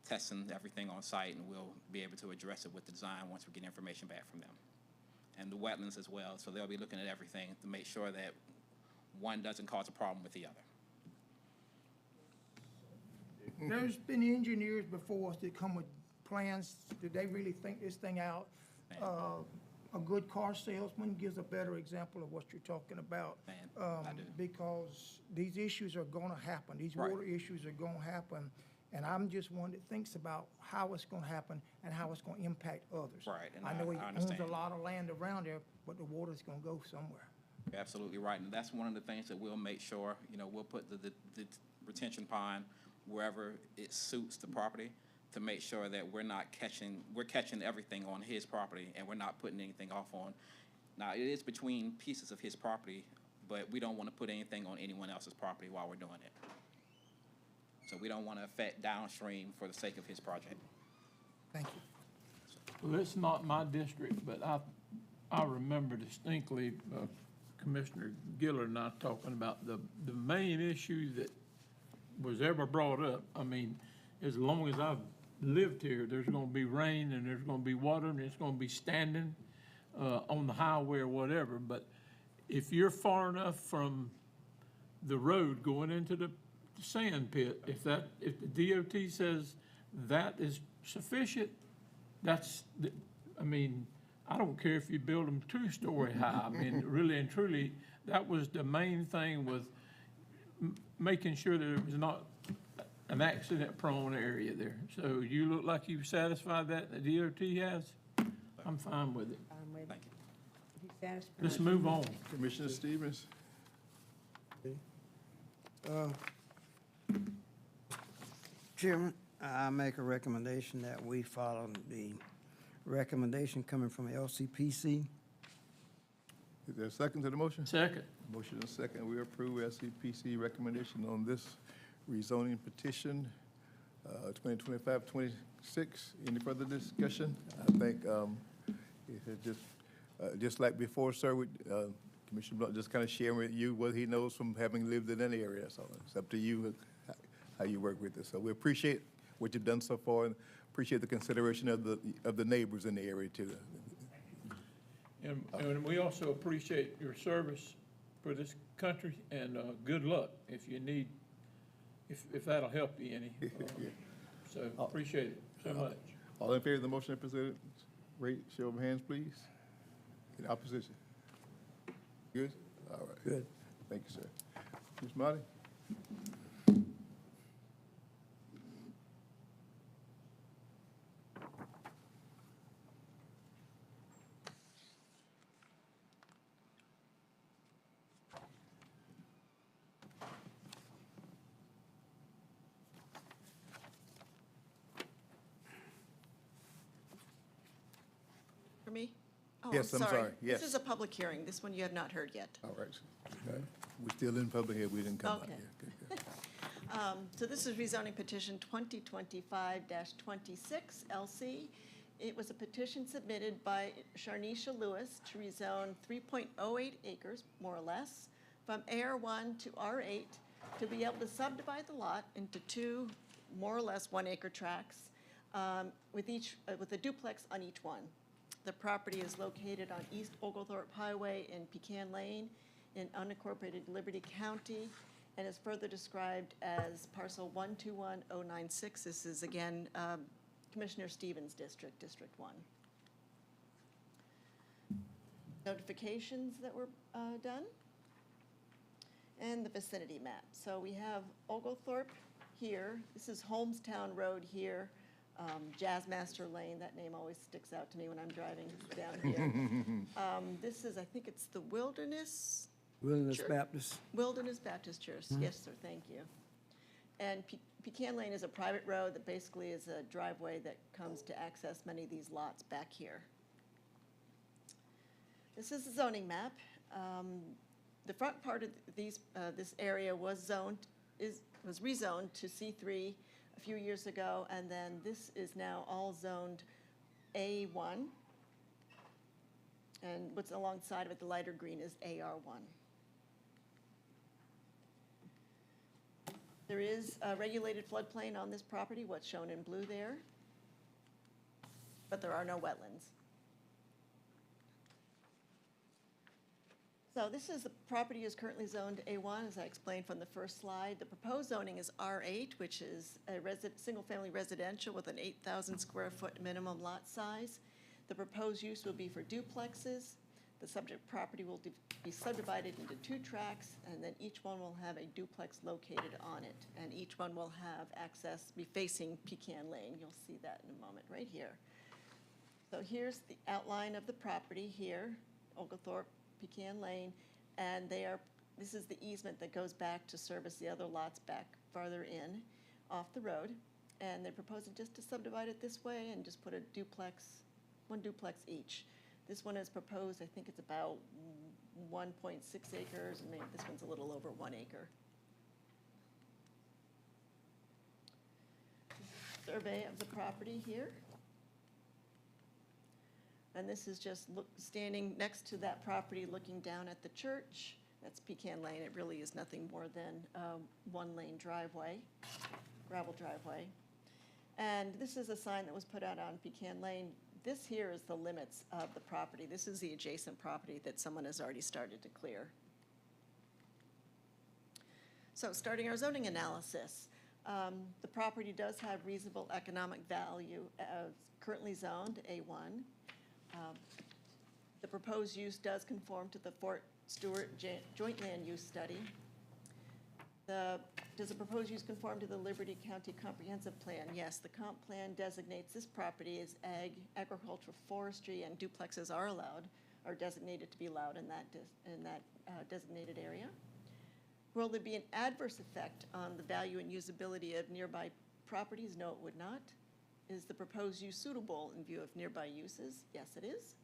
testing everything on site, and we'll be able to address it with the design once we get information back from them. And the wetlands as well, so they'll be looking at everything to make sure that one doesn't cause a problem with the other. There's been engineers before us that come with plans, that they really think this thing out. A good car salesman gives a better example of what you're talking about. I do. Because these issues are gonna happen, these Right. water issues are gonna happen, and I'm just one that thinks about how it's gonna happen and how it's gonna impact others. Right, and I know he I owns a understand. lot of land around there, but the water's gonna go somewhere. You're absolutely right, and that's one of the things that we'll make sure, we'll put the retention pond wherever it suits the property, to make sure that we're catching everything on his property, and we're not putting anything off on. Now, it is between pieces of his property, but we don't want to put anything on anyone else's property while we're doing it. So we don't want to affect downstream for the sake of his project. Thank you. Well, it's not my district, but I remember distinctly Commissioner Gillard and I talking about the main issue that was ever brought up. I mean, as long as I've lived here, there's gonna be rain and there's gonna be water and it's gonna be standing on the highway or whatever. But if you're far enough from the road going into the the sand pit. If the DOT says that is sufficient, I mean, I don't care if you build them 2-story high. I mean, really and truly, that was the main thing, with making sure that it was not an accident-prone area there. So you look like you've satisfied that, the DOT has. I'm fine with it. Thank you. You satisfied? Let's move on. Commissioner Stevens? Chairman, I make a recommendation that we follow the recommendation coming from LCPC. Is there a second to the motion? Second. Motion and second, we approve SCPC recommendation on this rezoning petition, 2025-26. Any further discussion? I think it had just like before, sir, Commissioner Blunt just kind of sharing with you what he knows from having lived in that area. So it's up to you how you work with this. So we appreciate what you've done so far, and appreciate the consideration of the neighbors in the area too. And we also appreciate your service for this country, and good luck if you need, if that'll help you any. So appreciate it so much. All in favor of the motion presented, rate, show of hands, please. In opposition? Good? All right. Good. Thank you, sir. Ms. Marty? For me? Oh, Yes, I'm sorry. Yes. This is a public hearing. This one you have not heard yet. All right. Okay. We're still in public here. We didn't come out Okay. yet. Good. So this is rezoning petition 2025-26 LC. It was a petition submitted by Sharnisha Lewis to rezone 3.08 acres, more or less, from AR1 to R8 to be able to subdivide the lot into two, more or less, 1-acre tracts, with a duplex on each one. The property is located on East Oglethorpe Highway in Pecan Lane in unincorporated Liberty County, and is further described as parcel 121096. This is, again, Commissioner Stevens' district, District 1. Notifications that were done, and the vicinity map. So we have Oglethorpe here. This is Holmestown Road here. Jazzmaster Lane, that name always sticks out to me when I'm driving down here. This is, I think it's the Wilderness Church? Wilderness Baptist Church, yes, sir, thank you. And Pecan Lane is a private road that basically is a driveway that comes to access many of these lots back here. This is the zoning map. The front part of this area was rezoned to C3 a few years ago, and then this is now all zoned A1. And what's alongside of it, the lighter green, is AR1. There is a regulated floodplain on this property, what's shown in blue there, but there are no wetlands. So this is, the property is currently zoned A1, as I explained from the first slide. The proposed zoning is R8, which is a single-family residential with an 8,000 square foot minimum lot size. The proposed use will be for duplexes. The subject property will be subdivided into two tracts, and then each one will have a duplex located on it. And each one will have access, be facing Pecan Lane. You'll see that in a moment, right here. So here's the outline of the property here, Oglethorpe, Pecan Lane, and this is the easement that goes back to service the other lots back farther in off the road. And they're proposing just to subdivide it this way and just put one duplex each. This one is proposed, I think it's about 1.6 acres, and maybe this one's a little over 1 acre. Survey of the property here. And this is just standing next to that property, looking down at the church. That's Pecan Lane. It really is nothing more than one-lane driveway, gravel driveway. And this is a sign that was put out on Pecan Lane. This here is the limits of the property. This is the adjacent property that someone has already started to clear. So starting our zoning analysis. The property does have reasonable economic value, currently zoned A1. The proposed use does conform to the Fort Stewart Joint Land Use Study. Does the proposed use conform to the Liberty County Comprehensive Plan? Yes, the comp plan designates this property as agricultural forestry, and duplexes are allowed, are designated to be allowed in that designated area. Will there be an adverse effect on the value and usability of nearby properties? No, it would not. Is the proposed use suitable in view of nearby uses? Yes, it is.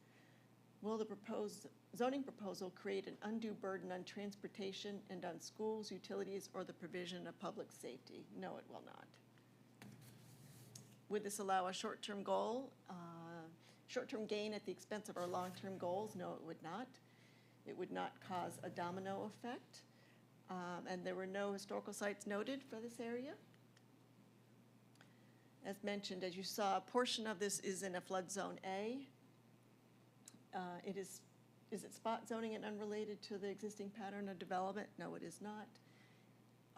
Will the proposed zoning proposal create an undue burden on transportation and on schools, utilities, or the provision of public safety? No, it will not. Would this allow a short-term gain at the expense of our long-term goals? No, it would not. It would not cause a domino effect. And there were no historical sites noted for this area. As mentioned, as you saw, a portion of this is in a flood zone A. Is it spot zoning and unrelated to the existing pattern of development? No, it is not.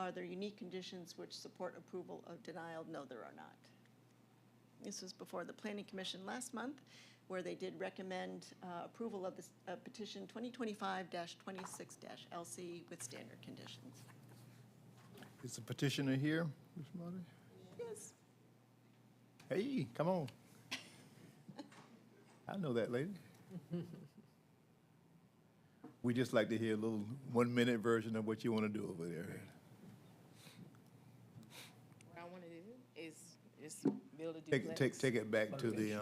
Are there unique conditions which support approval of denial? No, there are not. This was before the Planning Commission last month, where they did recommend approval of this petition 2025-26-LC with standard conditions. Is the petitioner here, Ms. Marty? Yes. Hey, come on. I know that lady. We just like to hear a little 1-minute version of what you want to do over there. What I want to do is build a duplex. Take it back to the,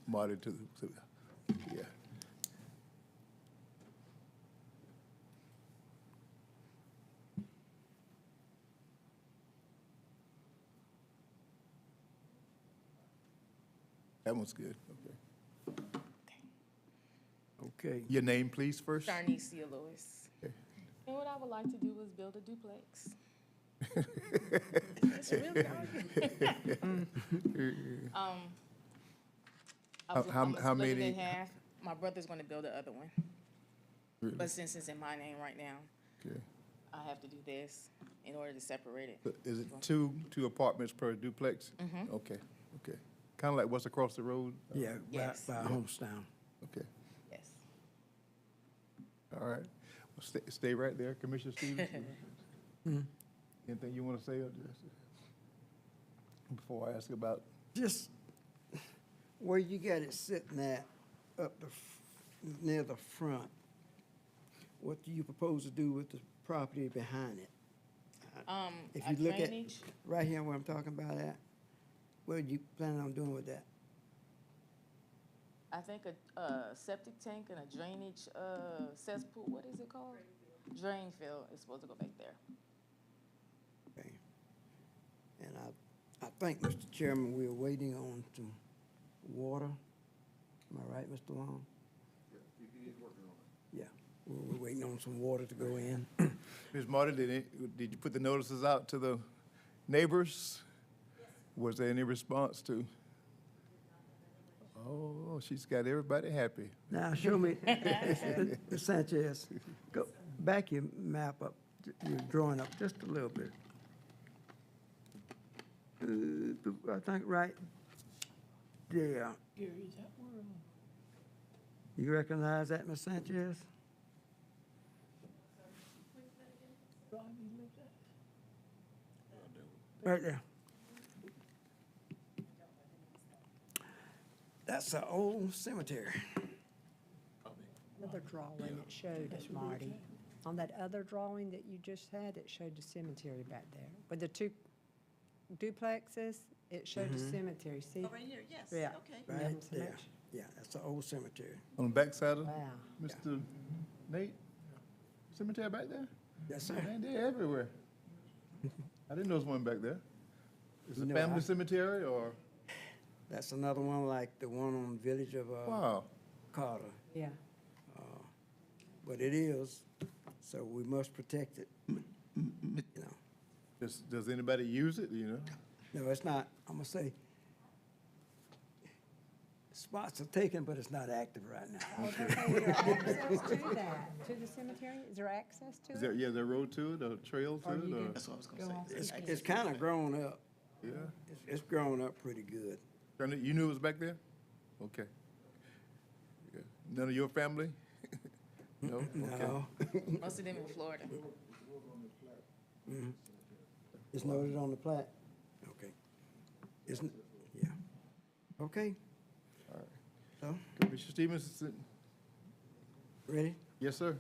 Marty, yeah. That one's good, okay. Okay. Your name, please, first? Darnicia Lewis. Okay. And what I would like to do is build a duplex. It's really hard. I'm How split it many? in half. My brother's going to build the other one. Really? But since it's in my name right now, Okay. I have to do this in order to separate it. So is it two apartments per duplex? Mm-hmm. Okay, okay. Kind of like what's across the road? Yeah, Yes. by Homestown. Okay, Yes. all right. Well, stay right there, Commissioner Stevens. Anything you want to say before I ask about? Just where you got it sitting at, up near the front, what do you propose to do with the property behind it? If you look at, Drainage. right here where I'm talking about at, what are you planning on doing with that? I think a septic tank and a drainage cesspool, what is it called? Drain field is supposed to go back there. Okay. And I think, Mr. Chairman, we're waiting on some water. Am I right, Mr. Long? Yeah, we're waiting on some water to go in. Ms. Marty, did you put the notices out to the neighbors? Was there any response to? Oh, she's got everybody happy. Now, show me, Ms. Sanchez, go back your map up, your drawing up just a little bit. I think right there. Gary, is that where, You recognize that, Ms. Sanchez? Robbie lived at? Right there. That's an old cemetery. Other drawing it showed us, Marty. On that other drawing that you just had, it showed the cemetery back there. With the two duplexes, it showed the cemetery, see? Oh, right here, yes, Yeah. okay. Yeah, Right so there. much. Yeah, that's an old cemetery. On the backside of Wow. Mr. Nate? Cemetery back there? Yes, sir. Man, they're everywhere. I didn't know there was one back there. Is it a No, family I- cemetery or? That's another one like the one on the village of Wow. Carter. Yeah. But it is, so we must protect it, you know. Does anybody use it, you know? No, it's not, I'm gonna say, Spots are taken, but it's not active right now. I was gonna say, is there access to that, to the cemetery? Is there access to Is there, it? yeah, the road to it, or trail to Or it, you or? do- That's what I was Go gonna on. say. It's kind of grown up. Yeah. It's grown up pretty good. Brenda, you knew it was back there? Okay. Yeah. None of your family? No? Okay. No. Most of them in Florida. It's noted on the plat? Okay. Isn't, yeah. Okay. So, Commissioner Stevens, ready? yes, sir.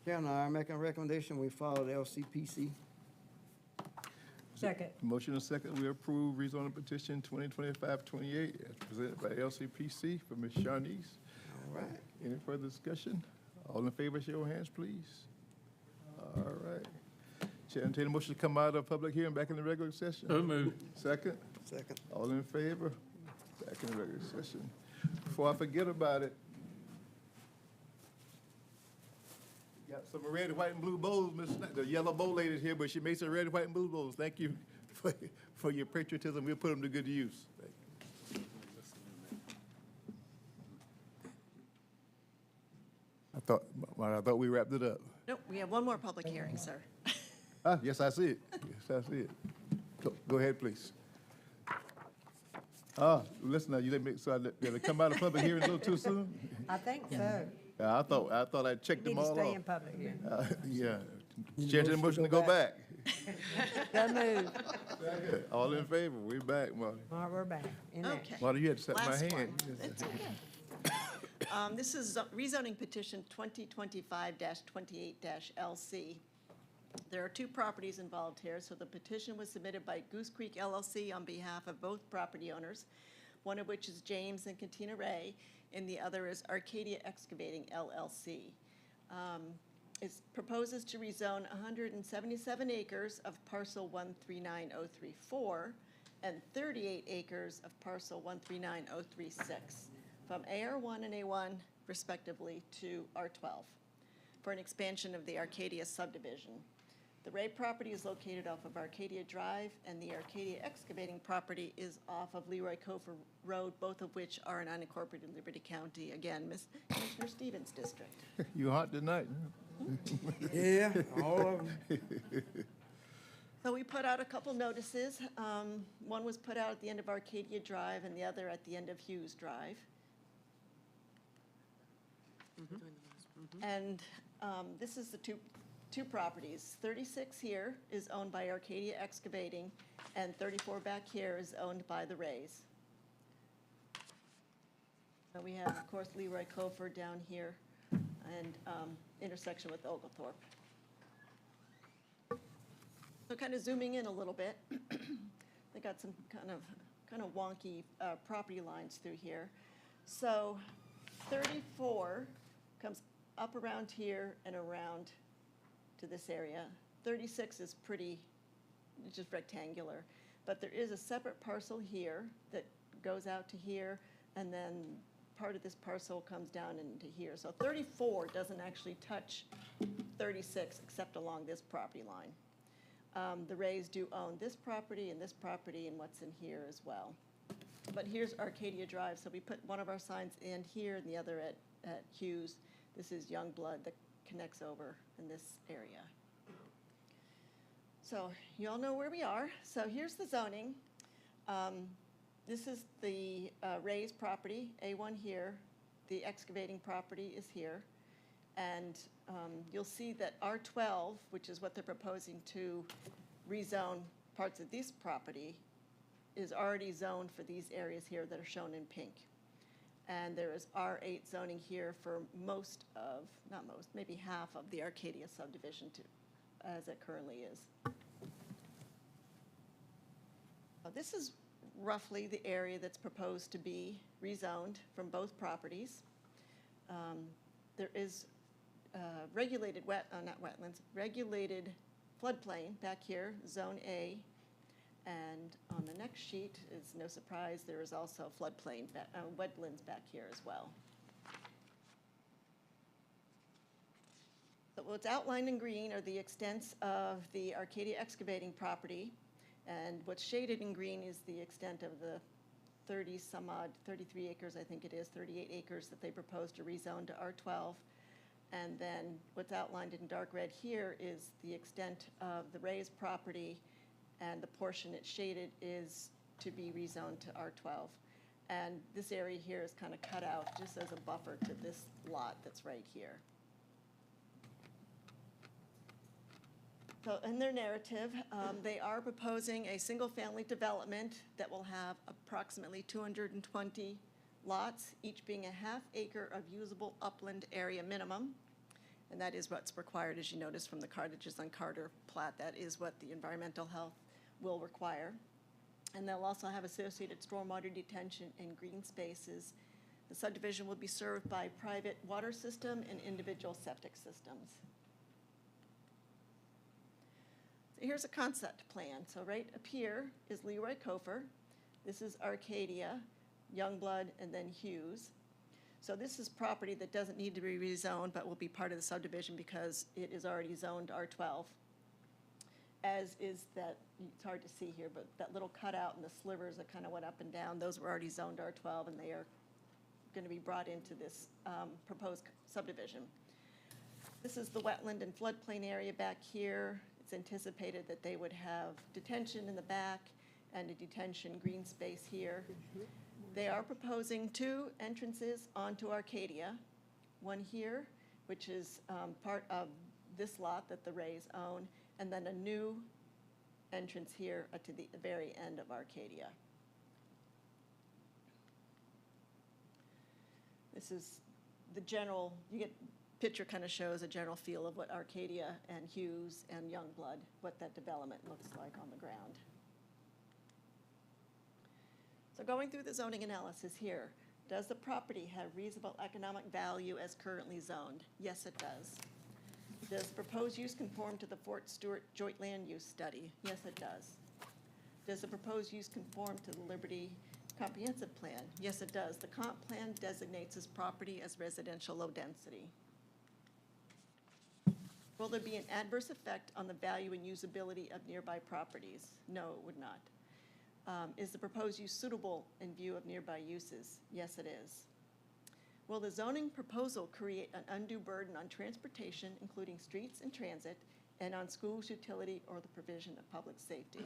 Chairman, I make a recommendation, we follow the LCPC. Second. Motion and second, we approve rezoning petition 2025-28 as presented by LCPC for Ms. Shawnees. All right. Any further discussion? All in favor, show your hands, please. All right. Chair, entertain a motion to come out of public hearing back in the regular session. So moved. Second, Second. all in favor? Back in the regular session. Before I forget about it, got some red, white, and blue bowls, the yellow bowl lady's here, but she made some red, white, and blue bowls. Thank you for your patriotism. We'll put them to good use. Thank you. I thought we wrapped it up. Nope, we have one more public hearing, sir. Ah, yes, I see it. Yes, I see it. Go ahead, please. Listen now, you let me, so did it come out of public hearing a little too soon? I think so. I thought I checked Need them to all stay off. in public here. Yeah. Need a Chair, the motion to go back. Go move. All in favor, we back, Marty. All right, we're back in Okay. action. Marty, you had to set my Last one. hand. It's okay. This is rezoning petition 2025-28-LC. There are two properties involved here, so the petition was submitted by Goose Creek LLC on behalf of both property owners, one of which is James and Katina Ray, and the other is Arcadia Excavating LLC. It proposes to rezone 177 acres of parcel 139034 and 38 acres of parcel 139036 from AR1 and A1 respectively to R12 for an expansion of the Arcadia subdivision. The Ray property is located off of Arcadia Drive, and the Arcadia Excavating property is off of Leroy Cofer Road, both of which are in unincorporated Liberty County. Again, Commissioner Stevens' district. You hot tonight? Yeah, all of them. So we put out a couple notices. One was put out at the end of Arcadia Drive and the other at the end of Hughes Drive. And this is the two properties. 36 here is owned by Arcadia Excavating, and 34 back here is owned by the Rays. So we have, of course, Leroy Cofer down here and intersection with Oglethorpe. So kind of zooming in a little bit, they got some kind of wonky property lines through here. So 34 comes up around here and around to this area. 36 is pretty, just rectangular. But there is a separate parcel here that goes out to here, and then part of this parcel comes down into here. So 34 doesn't actually touch 36 except along this property line. The Rays do own this property and what's in here as well. But here's Arcadia Drive, so we put one of our signs in here and the other at Hughes. This is Youngblood that connects over in this area. So you all know where we are. So here's the zoning. This is the Rays property, A1 here. The excavating property is here. And you'll see that R12, which is what they're proposing to rezone parts of this property, is already zoned for these areas here that are shown in pink. And there is R8 zoning here for most of, not most, maybe half of the Arcadia subdivision too, as it currently is. This is roughly the area that's proposed to be rezoned from both properties. There is regulated not wetlands, regulated floodplain back here, Zone A. And on the next sheet, it's no surprise, there is also floodplain, wetlands back here as well. So what's outlined in green are the extents of the Arcadia Excavating property, and what's shaded in green is the extent of the some odd, 33 acres, I think it is, 38 acres that they propose to rezone to R12. And then what's outlined in dark red here is the extent of the raised property, and the portion it's shaded is to be rezoned to R12. And this area here is kind of cut out just as a buffer to this lot that's right here. So in their narrative, they are proposing a single-family development that will have approximately 220 lots, each being a half acre of usable upland area minimum. And that is what's required, as you notice from the Cottages on Carter plat. That is what the environmental health will require. And they'll also have associated stormwater detention and green spaces. The subdivision will be served by private water system and individual septic systems. So here's a concept plan. So right up here is Leroy Cofer. This is Arcadia, Youngblood, and then Hughes. So this is property that doesn't need to be rezoned, but will be part of the subdivision because it is already zoned R12. As is that, it's hard to see here, but that little cutout and the slivers that kind of went up and down, those were already zoned R12, and they are going to be brought into this proposed subdivision. This is the wetland and floodplain area back here. It's anticipated that they would have detention in the back and a detention green space here. They are proposing 2 entrances onto Arcadia, one here, which is part of this lot that the Rays own, and then a new entrance here to the very end of Arcadia. This is the general, picture kind of shows a general feel of what Arcadia and Hughes and Youngblood, what that development looks like on the ground. So going through the zoning analysis here, does the property have reasonable economic value as currently zoned? Yes, it does. Does the proposed use conform to the Fort Stewart Joint Land Use Study? Yes, it does. Does the proposed use conform to the Liberty Comprehensive Plan? Yes, it does. The comp plan designates this property as residential low density. Will there be an adverse effect on the value and usability of nearby properties? No, it would not. Is the proposed use suitable in view of nearby uses? Yes, it is. Will the zoning proposal create an undue burden on transportation, including streets and transit, and on schools, utility, or the provision of public safety?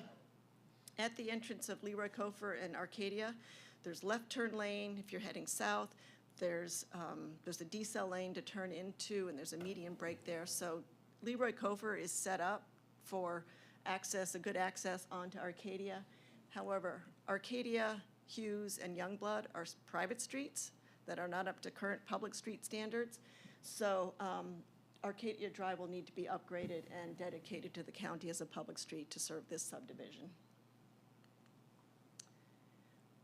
At the entrance of Leroy Cofer and Arcadia, there's left turn lane if you're heading south. There's a decel lane to turn into, and there's a median break there. So Leroy Cofer is set up for access, a good access onto Arcadia. However, Arcadia, Hughes, and Youngblood are private streets that are not up to current public street standards. So Arcadia Drive will need to be upgraded and dedicated to the county as a public street to serve this subdivision.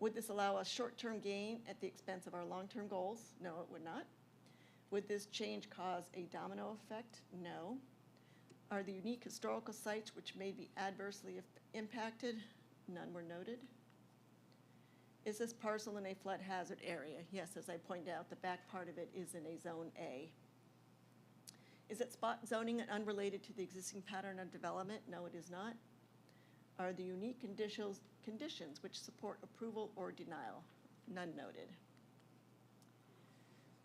Would this allow us short-term gain at the expense of our long-term goals? No, it would not. Would this change cause a domino effect? No. Are the unique historical sites which may be adversely impacted? None were noted. Is this parcel in a flood hazard area? Yes, as I pointed out, the back part of it is in a Zone A. Is it spot zoning and unrelated to the existing pattern of development? No, it is not. Are the unique conditions which support approval or denial? None noted.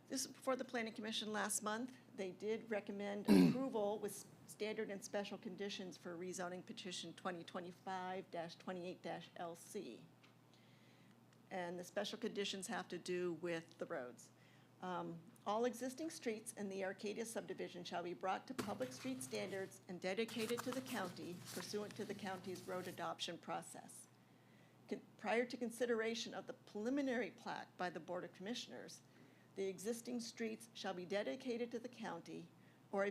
This is before the Planning Commission last month. They did recommend approval with standard and special conditions for rezoning petition 2025-28-LC. And the special conditions have to do with the roads. All existing streets in the Arcadia subdivision shall be brought to public street standards and dedicated to the county pursuant to the county's road adoption process. Prior to consideration of the preliminary plat by the Board of Commissioners, the existing streets shall be dedicated to the county, or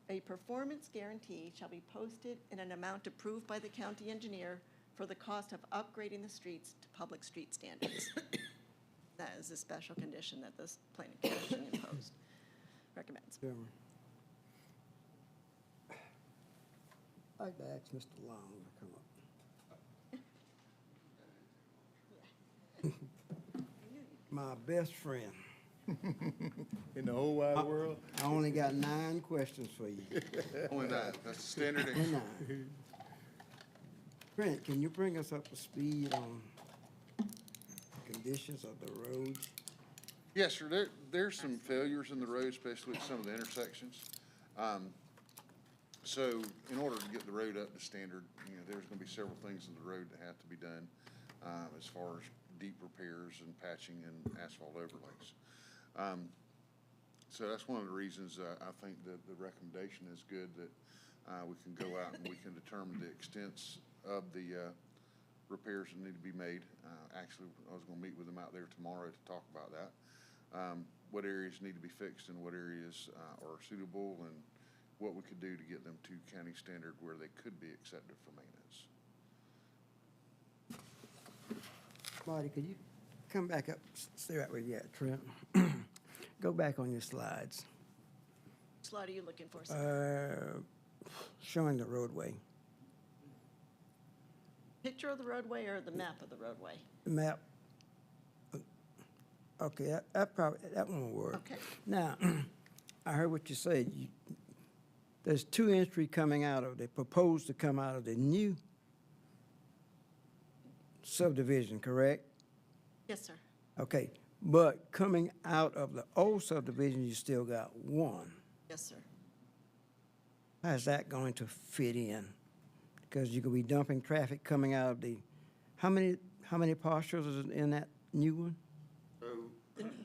a performance guarantee shall be posted in an amount approved by the county engineer for the cost of upgrading the streets to public street standards. That is a special condition that this Planning Commission recommends. Chairman. I'd like to ask Mr. Long to come up. My best friend. In the whole wide world? I only got 9 questions for you. Only that, that's the standard. 9. Brent, can you bring us up to speed on conditions of the roads? Yes, sir, there's some failures in the road, especially at some of the intersections. So in order to get the road up to standard, there's gonna be several things in the road that have to be done, as far as deep repairs and patching and asphalt overlays. So that's one of the reasons, I think that the recommendation is good, that, we can go out and we can determine the extents of the, repairs that need to be made. Actually, I was gonna meet with them out there tomorrow to talk about that. What areas need to be fixed and what areas, are suitable, and what we could do to get them to county standard where they could be accepted for maintenance. Marty, could you come back up, stay right where you at, Trent? Go back on your slides, Which slide are you looking for, sir? showing the roadway. Picture of the roadway or the map of the roadway? Map. Okay, that one will work. Okay. Now, I heard what you said. There's two entry coming out of, they propose to come out of the new subdivision, correct? Yes, sir. Okay, but coming out of the old subdivision, you still got one. Yes, sir. How's that going to fit in? Because you're gonna be dumping traffic coming out of the, how many parcels is in that new one?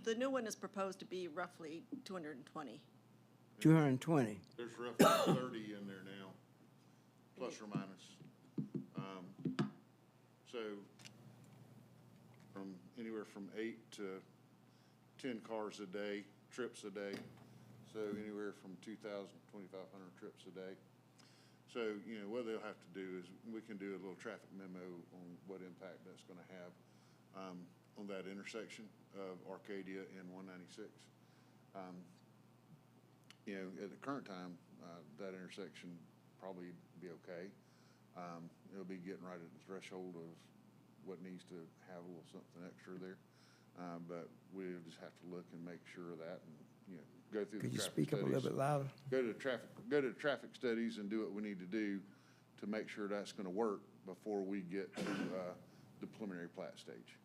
The new one is proposed to be roughly 220. 220. There's roughly 30 in there now, plus or minus. So from anywhere from 8 to 10 cars a day, trips a day. So anywhere from 2,000 to 2,500 trips a day. So, what they'll have to do is we can do a little traffic memo on what impact that's gonna have, on that intersection of Arcadia and 196. At the current time, that intersection probably be okay. It'll be getting right at the threshold of what needs to have a little something extra there. But we'll just have to look and make sure of that and, go through the Could you traffic speak up a little studies. bit louder? Go to the traffic studies and do what we need to do to make sure that's gonna work before we get to, the preliminary plat stage.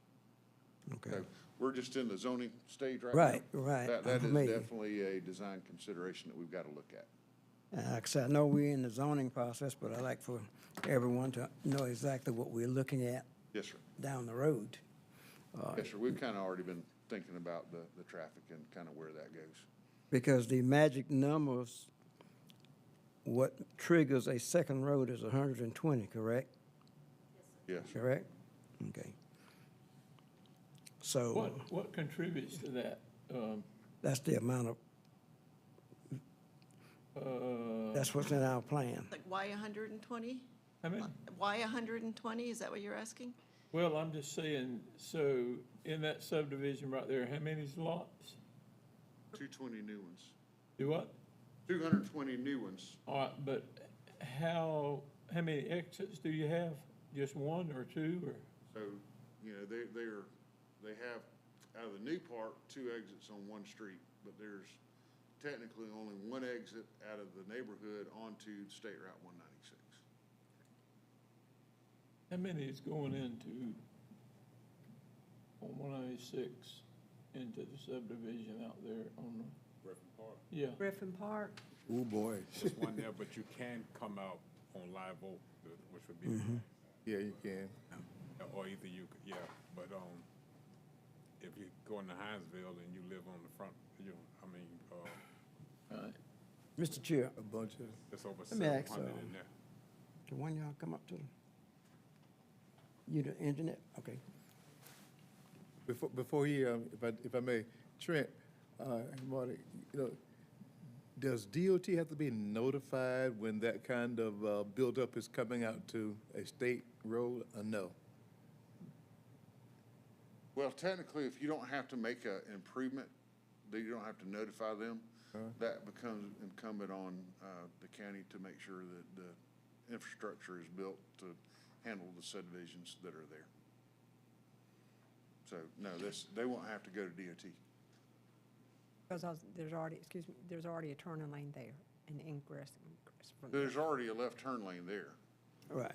Okay. So we're just in the zoning stage right now. Right. That I'm is familiar. definitely a design consideration that we've gotta look at. Like I said, I know we're in the zoning process, but I'd like for everyone to know exactly what we're looking at Yes, sir. down the road. Yes, sir. We've kinda already been thinking about the traffic and kinda where that goes. Because the magic numbers, what triggers a second road is 120, correct? Yes, sir. Correct? Okay. So What contributes to that? that's the amount of, that's what's in our plan. Like, why 120? I mean, Why 120? Is that what you're asking? well, I'm just saying, so in that subdivision right there, how many lots? 220 new ones. Do what? 220 new ones. All right, but how many exits do you have? Just one or two, or? So, they have, out of the new part, 2 exits on one street, but there's technically only one exit out of the neighborhood onto State Route 196. How many is going into, on 196, into the subdivision out there on the? Griffin Park. Yeah, Griffin Park. Oh, boy. There's one there, but you can come out on Live Oak, which would be, Yeah, you can. or either you, but, if you go into Hinesville and you live on the front, all right. Mr. Chair, A bunch of, it's over Let me ask, 700 in there. can one of y'all come up to them? You the internet? Okay. before he, if I may, Trent, Marty, does DOT have to be notified when that kind of buildup is coming out to a state road, or no? Well, technically, if you don't have to make an improvement, then you don't have to notify them. That becomes incumbent on the county to make sure that the infrastructure is built to handle the subdivisions that are there. So, no, they won't have to go to DOT. Because there's already a turning lane there, and ingress from there. There's already a left turn lane there. Right.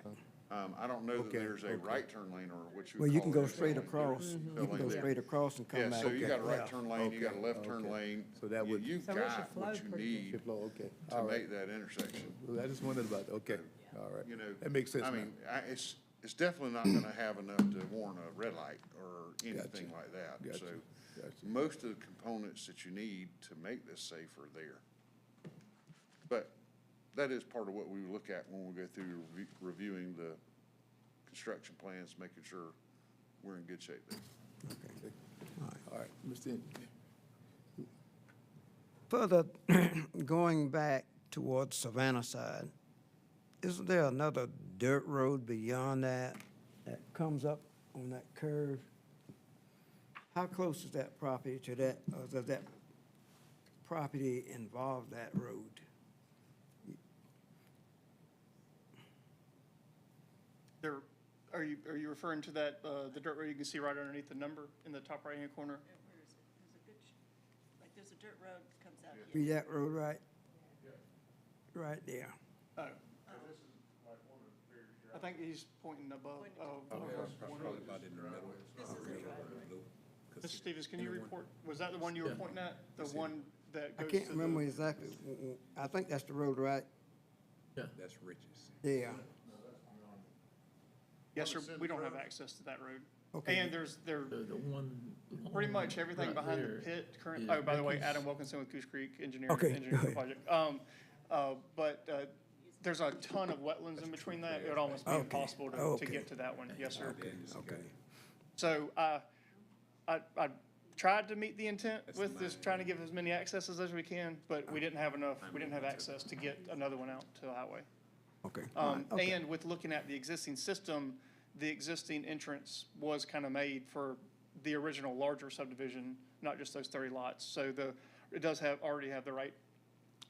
I don't know that Okay, there's a okay. right turn lane or what you Well, would you call can go it. straight There's across. a You can lane go there. straight across and come Yeah, back. so you got a right left. turn lane, you got a Okay, left turn okay. lane. So that would- You've So it should got flow what you pretty good. need Should flow, okay, to all right. make that intersection. Well, I just wondered about, that. Okay, all right. You know. That makes sense I now. mean, it's definitely not gonna have enough to warrant a red light or anything like that. Gotcha, So gotcha. most of the components that you need to make this safe are there. But that is part of what we look at when we go through reviewing the construction plans, making sure we're in good shape there. All right, Mr. Further, going back towards Savannah side, isn't there another dirt road beyond that that comes up on that curve? How close is that property to that, or does that property involve that road? There, are you referring to that, the dirt road you can see right underneath the number in the top right-hand corner? Where is it? There's a good, like, there's a dirt road that comes out here. Be that road right? Right there. Oh. I think he's pointing above, This is a driveway. Mr. Stevens, can you report, was that the one you were pointing at? The one that I goes can't to remember the? exactly. I think that's the road, right? That's Rich's. Yeah. Yes, sir, we don't have access to that road. Okay. And there's, The one. pretty much everything right behind the there pit current, is oh, by the way, Ricky's. Adam Wilkinson with Goose Creek Engineering, Okay, engineering go the project. But there's a ton of wetlands in between that. It would almost be Okay, impossible to okay. get to that one. Yes, sir. Okay. So, I tried to meet the intent with this, trying to give as many accesses as we can, but we didn't have enough, we didn't have access to get another one out to the highway. Okay. All right, okay. And with looking at the existing system, the existing entrance was kind of made for the original larger subdivision, not just those 30 lots. So it does already have the right,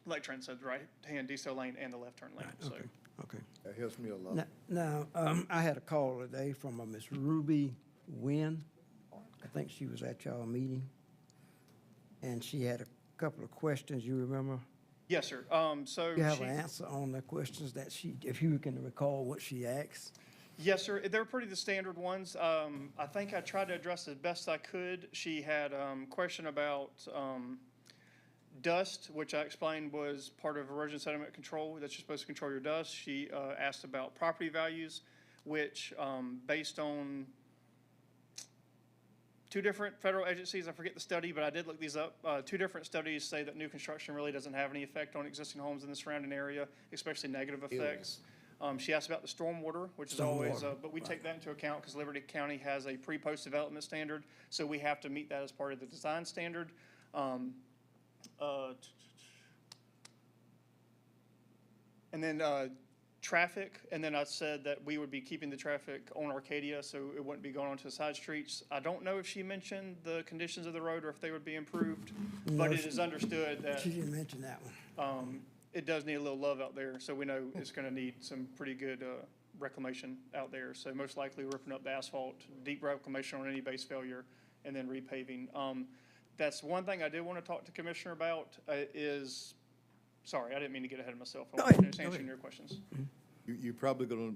like Trent said, the right-hand decel lane and the left turn lane, so. Okay, okay. That helps me a lot. Now, I had a call today from a Miss Ruby Wynn. I think she was at y'all meeting, and she had a couple of questions, you remember? Yes, sir. So You have she- an answer on the questions that she, if you can recall what she asked? Yes, sir. They're pretty the standard ones. I think I tried to address as best I could. She had a question about dust, which I explained was part of erosion sediment control, that you're supposed to control your dust. She asked about property values, which based on two different federal agencies, I forget the study, but I did look these up. Two different studies say that new construction really doesn't have any effect on existing homes in the surrounding area, especially negative effects. She asked about the stormwater, which is always, Stormwater, but we take that into account because Liberty County has a pre-post development standard, so we have to meet that as part of the design standard. And then traffic, and then I said that we would be keeping the traffic on Arcadia, so it wouldn't be going onto the side streets. I don't know if she mentioned the conditions of the road or if they would be improved, but No, it is understood that She didn't mention that one. it does need a little love out there, so we know it's gonna need some pretty good reclamation out there. So most likely ripping up the asphalt, deep reclamation on any base failure, and then repaving. That's one thing I did want to talk to Commissioner about, is, sorry, I didn't mean to get ahead of myself. I Go was ahead, just go answering ahead. your questions. You're probably gonna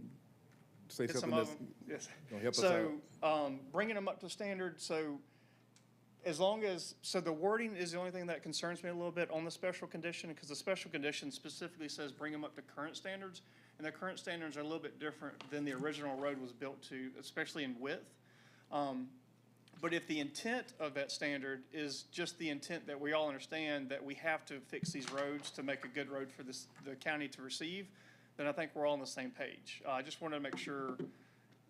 say Hit something some of that's them, yes. gonna help us out. So, bringing them up to standard, so as long as, so the wording is the only thing that concerns me a little bit on the special condition, because the special condition specifically says bring them up to current standards, and the current standards are a little bit different than the original road was built to, especially in width. But if the intent of that standard is just the intent that we all understand that we have to fix these roads to make a good road for the county to receive, then I think we're all on the same page. I just wanted to make sure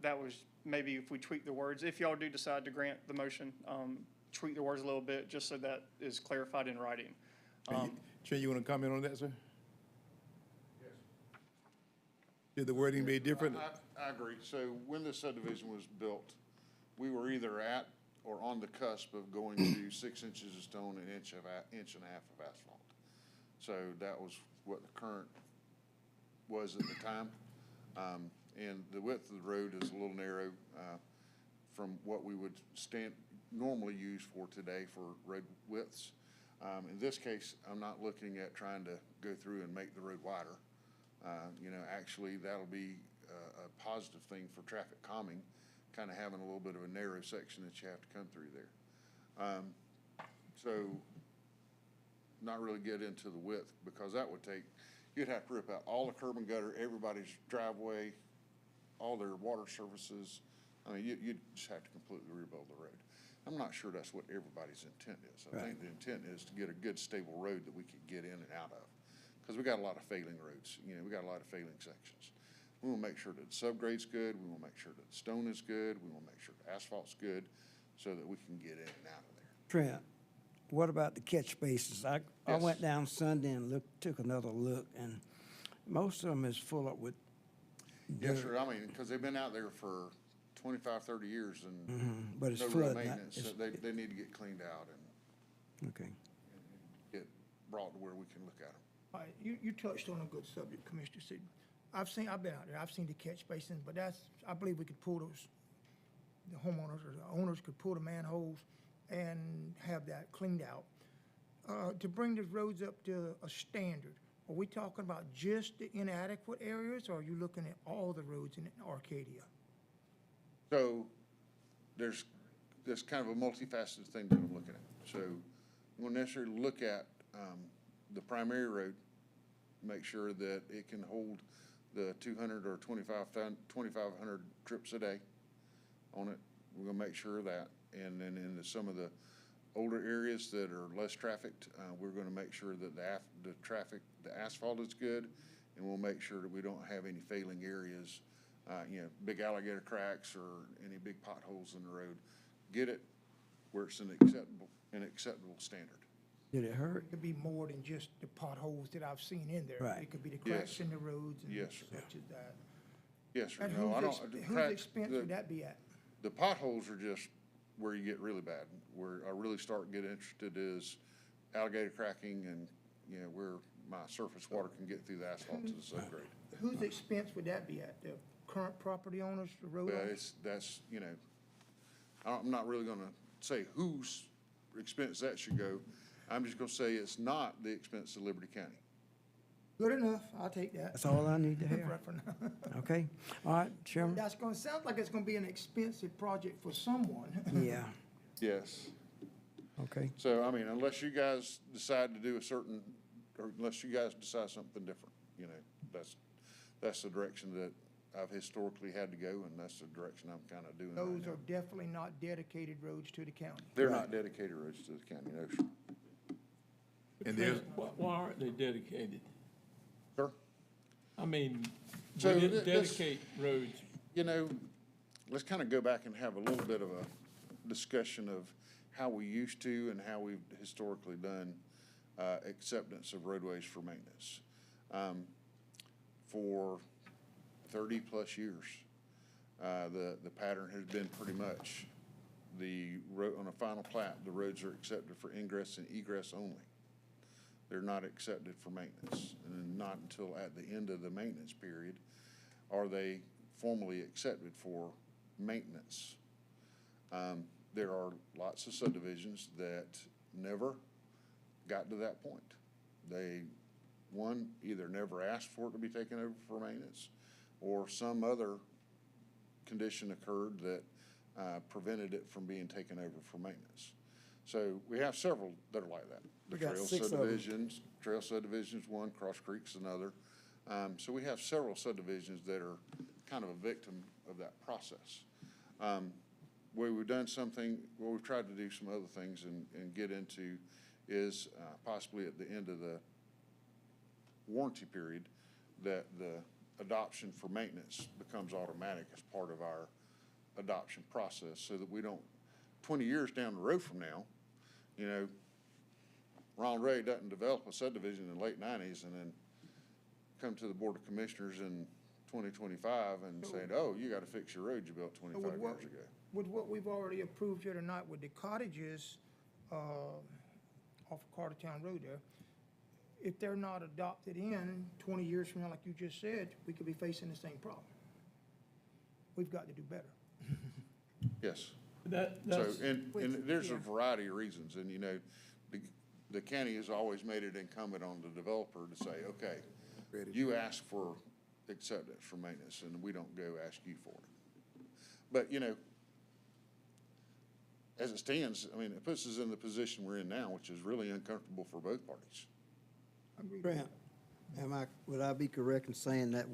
that was, maybe if we tweak the words, if y'all do decide to grant the motion, tweak the words a little bit, just so that is clarified in writing. Trent, you wanna comment on that, sir? Yes. Did the wording be different? I agree. So when this subdivision was built, we were either at or on the cusp of going to 6 inches of stone and inch and a half of asphalt. So that was what the current was at the time. And the width of the road is a little narrow from what we would normally use for today for road widths. In this case, I'm not looking at trying to go through and make the road wider. Actually, that'll be a positive thing for traffic calming, kind of having a little bit of a narrow section that you have to come through there. So not really get into the width, because that would take, you'd have to rip out all the curb and gutter, everybody's driveway, all their water services. I mean, you'd just have to completely rebuild the road. I'm not sure that's what everybody's intent is. I think the intent is to get a good, stable road that we could get in and out of, because we got a lot of failing roads. You know, we got a lot of failing sections. We want to make sure that the subgrade's good. We want to make sure that the stone is good. We want to make sure the asphalt's good, so that we can get in and out of there. Trent, what about the catch basins? I Yes. went down Sunday and took another look, and most of them is full up with Yes, dirt. sir. I mean, because they've been out there for 25, 30 years and But it's no real flooding. maintenance. So they need to get cleaned out and Okay. get brought to where we can look at them. All right, you touched on a good subject, Commissioner Sidney. I've been out there, I've seen the catch basins, but I believe we could pull those, the homeowners or the owners could pull the manholes and have that cleaned out. To bring the roads up to a standard, are we talking about just the inadequate areas, or are you looking at all the roads in Arcadia? So there's kind of a multifaceted thing that I'm looking at. So we won't necessarily look at the primary road, make sure that it can hold the 200 or 2,500 trips a day on it. We're gonna make sure of that. And then in some of the older areas that are less trafficked, we're gonna make sure that the asphalt is good, and we'll make sure that we don't have any failing areas, big alligator cracks or any big potholes in the road. Get it where it's an acceptable standard. Did it hurt? It could be more than just the potholes that I've seen in there. Right. It could be the cracks Yes. in the roads and Yes, sir. such as that. Yes, sir. And No, I whose don't. whose expense would that be at? The potholes are just where you get really bad. Where I really start to get interested is alligator cracking and, where my surface water can get through the asphalt to the subgrade. Whose expense would that be at? The current property owners, the road Well, owners? I'm not really gonna say whose expense that should go. I'm just gonna say it's not the expense of Liberty County. Good enough, I'll take that. That's all I need to hear. Right for now. Okay, all right, Chairman? That's gonna sound like it's gonna be an expensive project for someone. Yeah, Yes. okay. So, I mean, unless you guys decide to do or unless you guys decide something different, that's the direction that I've historically had to go, and that's the direction I'm kind of doing right Those now. are definitely not dedicated roads to the county. They're not dedicated roads to the county, no, sir. And there's, Why aren't they dedicated? Sir? I mean, we So didn't this- dedicate roads. Let's kind of go back and have a little bit of a discussion of how we used to and how we've historically done acceptance of roadways for maintenance. For 30-plus years, the pattern has been pretty much on a final plat, the roads are accepted for ingress and egress only. They're not accepted for maintenance, and then not until at the end of the maintenance period are they formally accepted for maintenance. There are lots of subdivisions that never got to that point. They, either never asked for it to be taken over for maintenance, or some other condition occurred that prevented it from being taken over for maintenance. So we have several that are like that. The We got trail 6 of them. Trail subdivision's one, Cross Creek's another. So we have several subdivisions that are kind of a victim of that process. Where we've done something, where we've tried to do some other things and get into is possibly at the end of the warranty period, that the adoption for maintenance becomes automatic as part of our adoption process, so that we don't, 20 years down the road from now, Ronald Ray doesn't develop a subdivision in the late 90s and then come to the Board of Commissioners in 2025 and say, oh, you got to fix your road you built 25 years ago. With what we've already approved here tonight with the cottages, off of Cartertown Road there, if they're not adopted in 20 years from now, like you just said, we could be facing the same problem. We've got to do better. Yes. That's, So, and there's a yeah. variety of reasons, and the county has always made it incumbent on the developer to say, okay, you ask for acceptance for maintenance, and we don't go ask you for it. But, you know, as it stands, I mean, it puts us in the position we're in now, which is really uncomfortable for both parties. Grant, would I be correct in saying that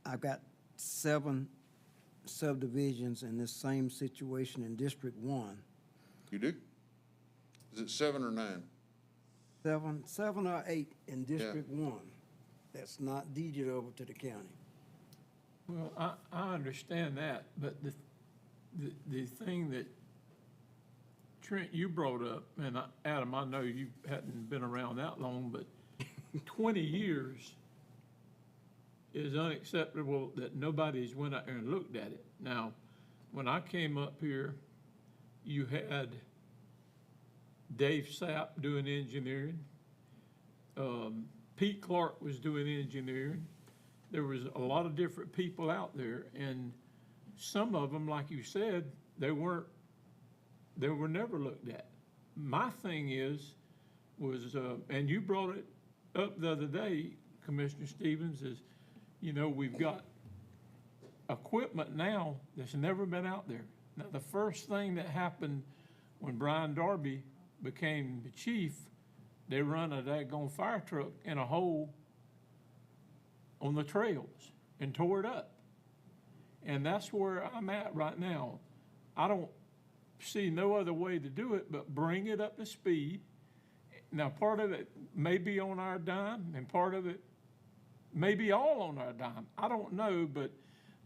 I've got 7 subdivisions in this same situation in District 1? You do? Is it 7 or 9? 7 or 8 in District 1 that's not deeded over to the county. Well, I understand that, but the thing that Trent, you brought up, and Adam, I know you hadn't been around that long, but 20 years is unacceptable that nobody's went out there and looked at it. Now, when I came up here, you had Dave Sapp doing engineering. Pete Clark was doing engineering. There was a lot of different people out there, and some of them, like you said, they were never looked at. My thing was, and you brought it up the other day, Commissioner Stevens, is, you know, we've got equipment now that's never been out there. Now, the first thing that happened when Brian Darby became the chief, they run a daggone fire truck in a hole on the trails and tore it up. And that's where I'm at right now. I don't see no other way to do it but bring it up to speed. Now, part of it may be on our dime, and part of it may be all on our dime. I don't know, but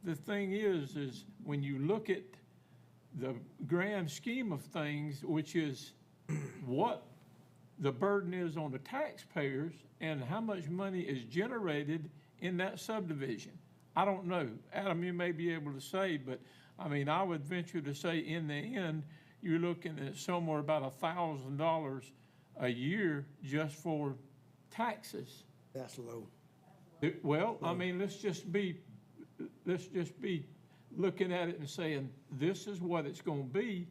the thing is when you look at the grand scheme of things, which is what the burden is on the taxpayers and how much money is generated in that subdivision. I don't know. Adam, you may be able to say, but I mean, I would venture to say in the end, you're looking at somewhere about $1,000 a year just for taxes. That's low. Well, I mean, let's just be looking at it and saying, this is what it's gonna be.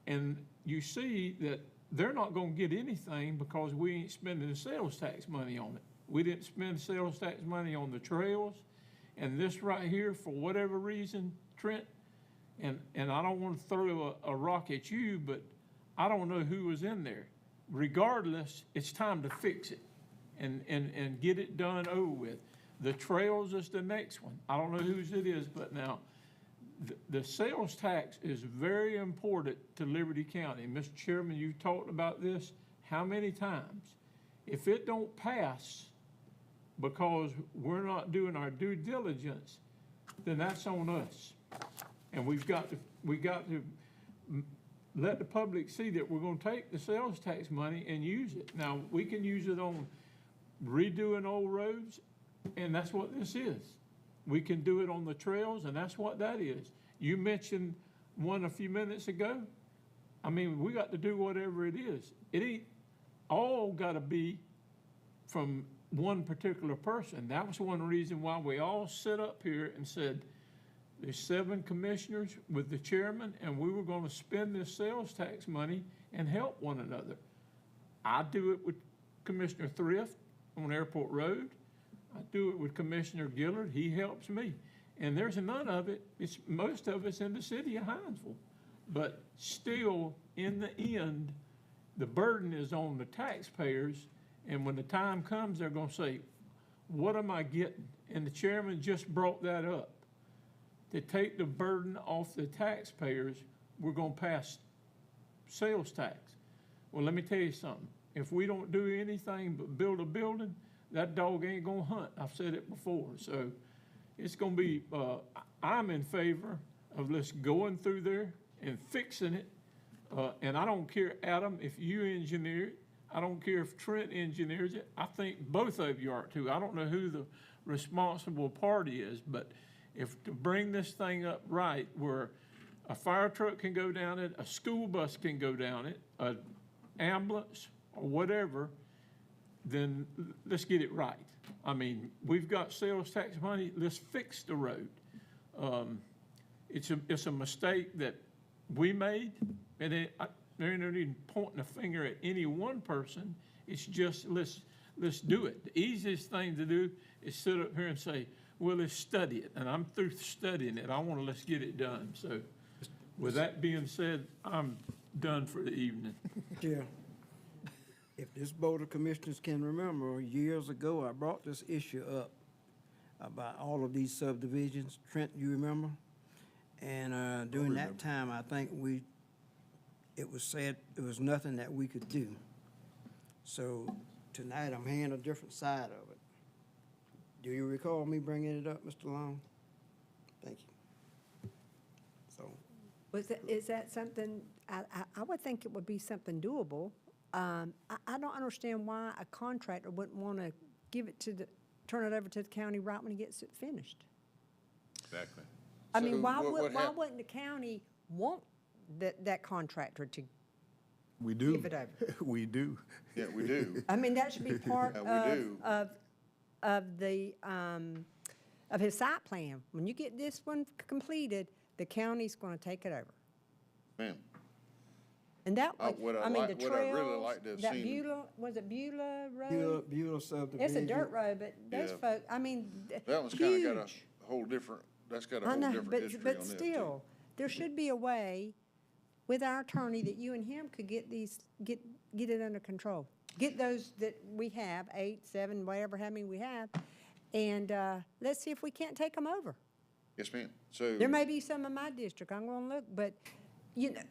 And you see that they're not gonna get anything because we ain't spending the sales tax money on it. We didn't spend sales tax money on the trails. And this right here, for whatever reason, Trent, and I don't want to throw a rock at you, but I don't know who was in there. Regardless, it's time to fix it and get it done over with. The trails is the next one. I don't know whose it is, but now the sales tax is very important to Liberty County. Mr. Chairman, you've talked about this how many times? If it don't pass because we're not doing our due diligence, then that's on us. And we got to let the public see that we're gonna take the sales tax money and use it. Now, we can use it on redoing old roads, and that's what this is. We can do it on the trails, and that's what that is. You mentioned one a few minutes ago. I mean, we got to do whatever it is. It ain't all gotta be from one particular person. That was one reason why we all sit up here and said, there's 7 commissioners with the chairman, and we were gonna spend this sales tax money and help one another. I do it with Commissioner Thrift on Airport Road. I do it with Commissioner Gillard. He helps me. And there's none of it. Most of it's in the city of Hinesville. But still, in the end, the burden is on the taxpayers. And when the time comes, they're gonna say, what am I getting? And the chairman just brought that up. To take the burden off the taxpayers, we're gonna pass sales tax. Well, let me tell you something. If we don't do anything but build a building, that dog ain't gonna hunt. I've said it before. So it's gonna be, I'm in favor of let's going through there and fixing it. And I don't care, Adam, if you engineer it. I don't care if Trent engineers it. I think both of you are too. I don't know who the responsible party is, but if to bring this thing up right, where a fire truck can go down it, a school bus can go down it, an ambulance or whatever, then let's get it right. I mean, we've got sales tax money, let's fix the road. It's a mistake that we made, and there ain't no need pointing a finger at any one person. It's just, let's do it. The easiest thing to do is sit up here and say, well, let's study it, and I'm through studying it. I want to let's get it done. So with that being said, I'm done for the evening. Chair, if this Board of Commissioners can remember, years ago, I brought this issue up about all of these subdivisions. Trent, you remember? And during that time, I think it was said there was nothing that we could do. So tonight, I'm hearing a different side of it. Do you recall me bringing it up, Mr. Long? Thank you. So, Is that something, I would think it would be something doable. I don't understand why a contractor wouldn't want to give it turn it over to the county right when he gets it finished. Exactly. I mean, So why what wouldn't the county want that contractor to We do. give it over? We do. Yeah, we do. I mean, that should be part Yeah, we do. of his site plan. When you get this one completed, the county's going to take it over. Ma'am, And that, what I mean, the what I'd really trails, like to have that seen- Beulah, was it Beulah Road? Beulah subdivision. It's a dirt road, but those Yeah. folks, I mean, that one's kind of got huge. a whole different, that's got a I whole know, different history on but it too. still, there should be a way with our attorney that you and him could get it under control. Get those that we have, 8, 7, whatever, how many we have, and let's see if we can't take them over. Yes, ma'am. So. There may be some in my district, I'm gonna look, but, you know,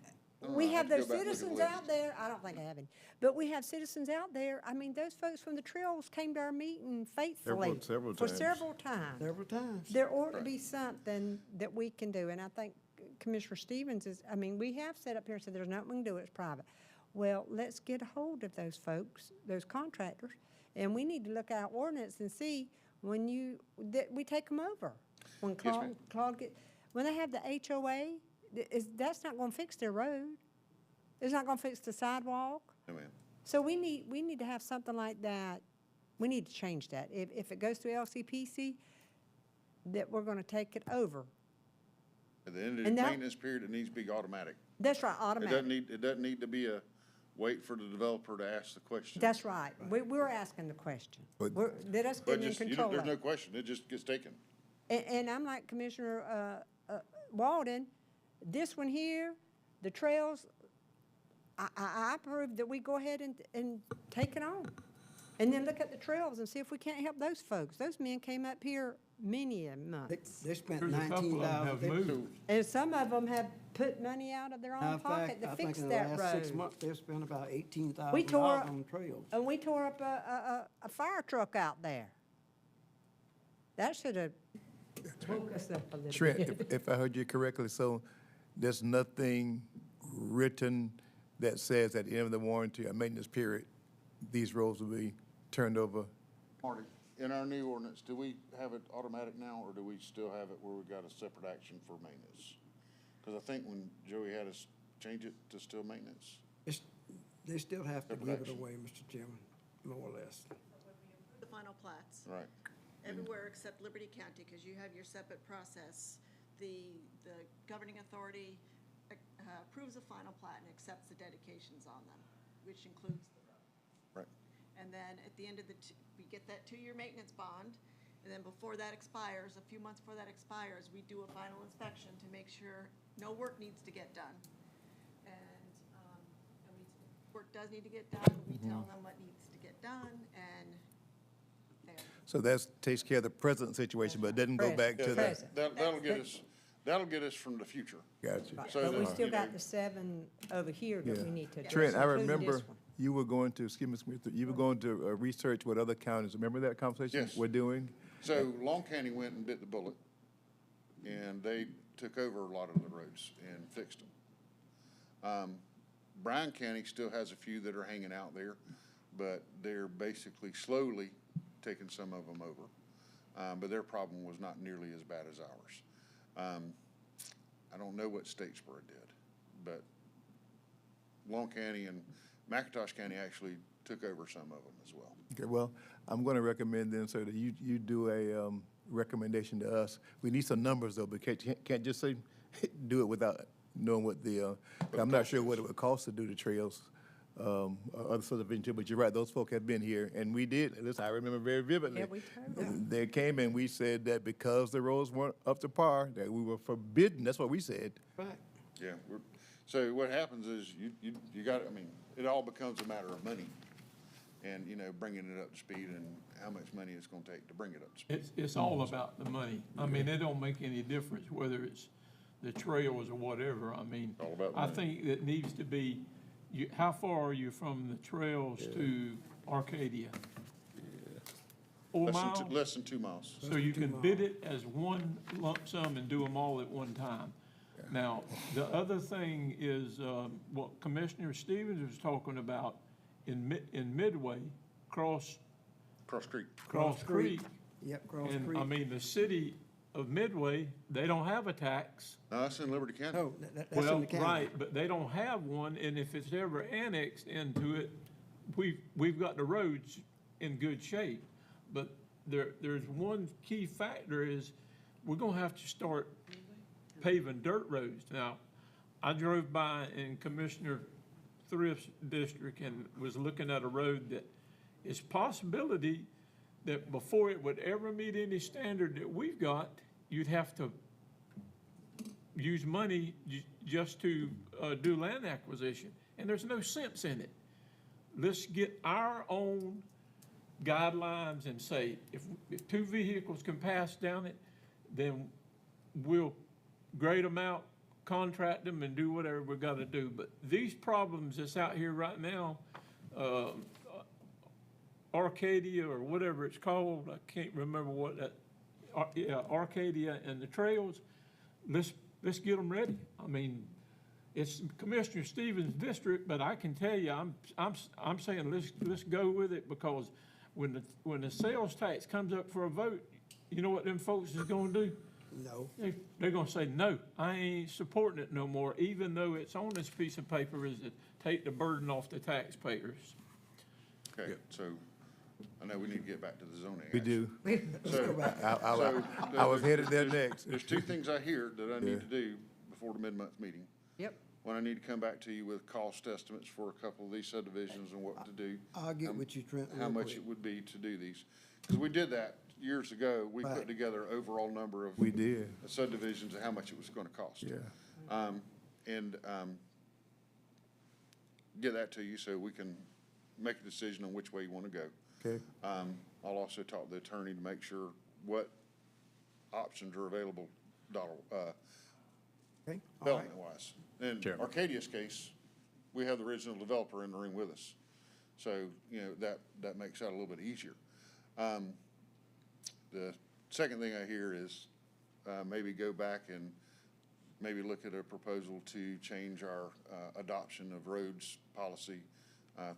we I'll have have to those go back and look at the citizens list. out there, I don't think I have any, but we have citizens out there, I mean, those folks from the trails came to our meeting faithfully. Several For times. several times. Several times. There ought to be something that we can do, and I think Commissioner Stevens is, I mean, we have set up here and said there's nothing we can do, it's private. Well, let's get a hold of those folks, those contractors, and we need to look at our ordinance and see that we take them over. When Yes, ma'am. Claude when they have the HOA, that's not gonna fix their road. It's not gonna fix the sidewalk. No, ma'am. So we need to have something like that. We need to change that. If it goes through LCPC, that we're gonna take it over. At the end of the And that- maintenance period, it needs to be automatic. That's right, It automatic. doesn't need to be a wait for the developer to ask the question. That's right. We're asking the question. But- Let us But get in just, control there's of no it. question, it just gets taken. And I'm like Commissioner Walden, this one here, the trails, I approve that we go ahead and take it on. And then look at the trails and see if we can't help those folks. Those men came up here many a months. They spent There's a couple of them have $19,000. moved. And some of them have put money out of their own Matter of pocket fact, to I fix think in the that last 6 road. months, they've spent about We $18,000 tore up- on trails. And we tore up a fire truck out there. That should have woke us up a little Trent, bit. if I heard you correctly, so there's nothing written that says at the end of the warranty or maintenance period, these roads will be turned over? Marty, in our new ordinance, do we have it automatic now, or do we still have it where we got a separate action for maintenance? Because I think when Joey had us change it to still maintenance. They still have to Separate give it action. away, Mr. Chairman, more or less. The final plats, Right. everywhere except Liberty County, because you have your separate process. The governing authority approves a final plat and accepts the dedications on them, which includes the road. Right. And then at the end of we get that 2-year maintenance bond, and then before that expires, a few months before that expires, we do a final inspection to make sure no work needs to get done. Work does need to get done, we tell them what needs to get done, and there. So that takes care of the present situation, but it doesn't go back to the, Present. That'll get us from the future. gotcha. Right, So but we that, still you know- got the 7 over here that we need to address, Trent, I including remember this one. you were going to, excuse me, Smith, you were going to research what other counties, remember that conversation Yes. we're doing? So Long County went and bit the bullet, and they took over a lot of the roads and fixed them. Bryan County still has a few that are hanging out there, but they're basically slowly taking some of them over. But their problem was not nearly as bad as ours. I don't know what Statesboro did, but Long County and McIntosh County actually took over some of them as well. Okay, well, I'm going to recommend then, sir, that you do a recommendation to us. We need some numbers though, but can't just say, do it without knowing what I'm not sure what it would cost to do the trails. other subdivision too, but you're right, those folk had been here, and we did, listen, I remember very vividly. Yeah, we told them. They came and we said that because the roads weren't up to par, that we were forbidden, that's what we said. Right. Yeah, so what happens is you got, I mean, it all becomes a matter of money and, you know, bringing it up to speed and how much money it's gonna take to bring it up to speed. It's all about the money. I mean, it don't make any difference whether it's the trails or whatever. I mean, All about the I money. think it needs to be, how far are you from the trails to Arcadia? 4 miles? Less than 2 miles. So you can bid it as one lump sum and do them all at one time. Now, the other thing is, what Commissioner Stevens was talking about in Midway, Cross Creek. Yep, Cross And, Creek. I mean, the city of Midway, they don't have a tax. No, that's in Liberty County. Oh, that's in Well, the county. right, but they don't have one, and if it's ever annexed into it, we've got the roads in good shape. But there's one key factor is, we're gonna have to start paving dirt roads. Now, I drove by in Commissioner Thrift's district and was looking at a road that is possibility that before it would ever meet any standard that we've got, you'd have to use money just to do land acquisition, and there's no sense in it. Let's get our own guidelines and say, if 2 vehicles can pass down it, then we'll grade them out, contract them, and do whatever we gotta do. But these problems that's out here right now, Arcadia or whatever it's called, I can't remember what that, Arcadia and the trails, let's get them ready. I mean, it's Commissioner Stevens' district, but I can tell you, I'm saying let's go with it, because when the sales tax comes up for a vote, you know what them folks is gonna do? No. They're gonna say, no, I ain't supporting it no more, even though it's on this piece of paper is to take the burden off the taxpayers. Okay, so I know we need to get back to the zoning. We do. So, I was headed there next. There's 2 things I hear that I need to do before the mid-month meeting. Yep. One, I need to come back to you with cost estimates for a couple of these subdivisions and what to do. I'll get with you, Trent, How real much quick. it would be to do these. Because we did that years ago. We put Right. together an overall number of We did. subdivisions and how much it was gonna cost. Yeah. Get that to you so we can make a decision on which way you wanna go. Okay. I'll also talk to the attorney to make sure what options are available, Okay, all right. development-wise. In Chairman. Arcadia's case, we have the original developer in the room with us. So, you know, that makes that a little bit easier. The second thing I hear is, maybe go back and maybe look at a proposal to change our, adoption of roads policy,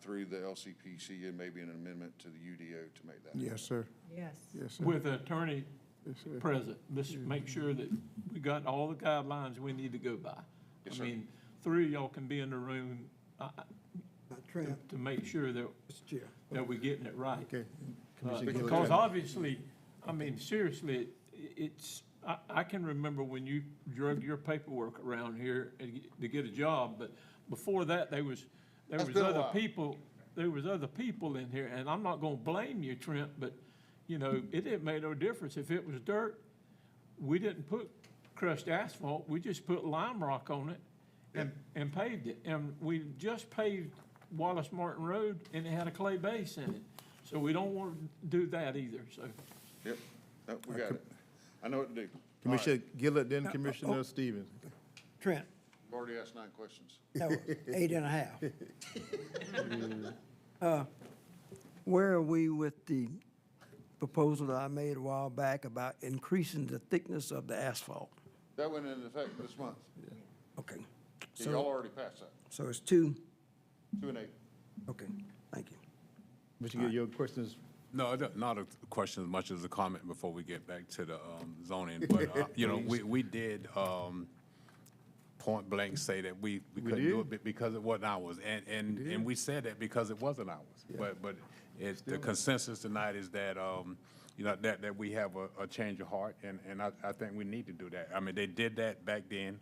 through the LCPC and maybe an amendment to the UDO to make that. Yes, sir. Yes. Yes, sir. With the attorney Yes, sir. present, let's make sure that we got all the guidelines we need to go by. Yes, I sir. mean, 3 of y'all can be in the room Trent, to make sure that Mr. Chair. we're getting it right. Okay. Commissioner Gill- Because obviously, I mean, seriously, I can remember when you drug your paperwork around here to get a job, but before that, there was been a other while. people, in here, and I'm not gonna blame you, Trent, but, you know, it didn't make no difference. If it was dirt, we didn't put crushed asphalt, we just put lime rock on it and paved it. And we just paved Wallace Martin Road, and it had a clay base in it. So we don't want to do that either, so. Yep, no, we got it. I know what to do. Commissioner Gillett, then Commissioner Stevens. Trent, I've already asked 9 questions. no, 8.5. Where are we with the proposal that I made a while back about increasing the thickness of the asphalt? That went into effect this month. Okay. Yeah, y'all already passed that, So it's 2, 2 and 8. okay, thank you. Mr. Gill, your questions? No, not a question as much as a comment before we get back to the zoning. But, you know, we did point blank say that we couldn't do it because it wasn't ours. And we said that because it wasn't ours. But it's, the consensus tonight is that, you know, that we have a change of heart, and I think we need to do that. I mean, they did that back then,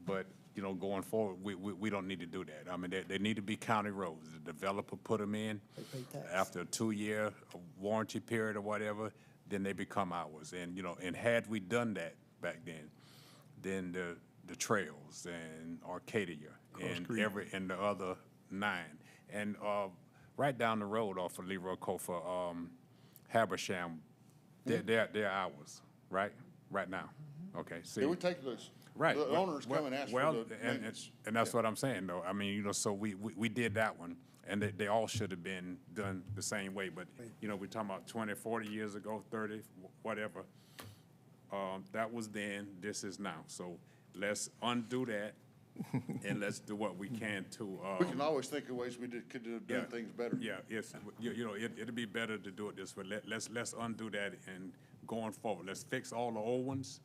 but, you know, going forward, we don't need to do that. I mean, they need to be county roads. The developer put them in. They pay tax. After a 2-year warranty period or whatever, then they become ours. And, you know, and had we done that back then the trails and Arcadia and and the other 9. And right down the road off of Leroy Cofer, Habersham, they're ours, right? Right now. Okay, see. Yeah, we take those. Right. The owners come and ask for the maintenance. And that's what I'm saying, though. I mean, you know, so we did that one, and they all should have been done the same way. But, you know, we're talking about 20, 40 years ago, 30, whatever. That was then, this is now. So let's undo that, and let's do what we can to. We can always think of ways could have done things better. Yeah, it's, you know, it'd be better to do it this way. Let's undo that, and going forward, let's fix all the old ones,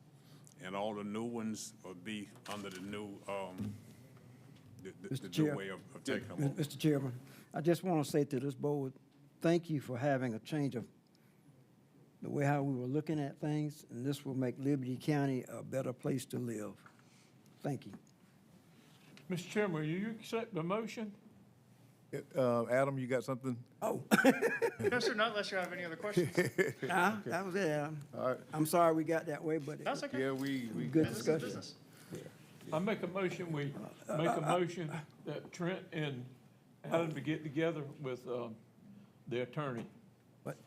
and all the new ones will be under the new, the new way of taking them over. Mr. Chairman, I just want to say to this board, thank you for having a change of the way how we were looking at things, and this will make Liberty County a better place to live. Thank you. Mr. Chairman, will you accept the motion? Adam, you got something? Oh. No, sir, not unless you have any other questions. That was it, Adam. All right. I'm sorry we got that way, but it That's was okay. Yeah, we good Business is discussion. business. I make a motion, we make a motion that Trent and Adam to get together with the attorney. What?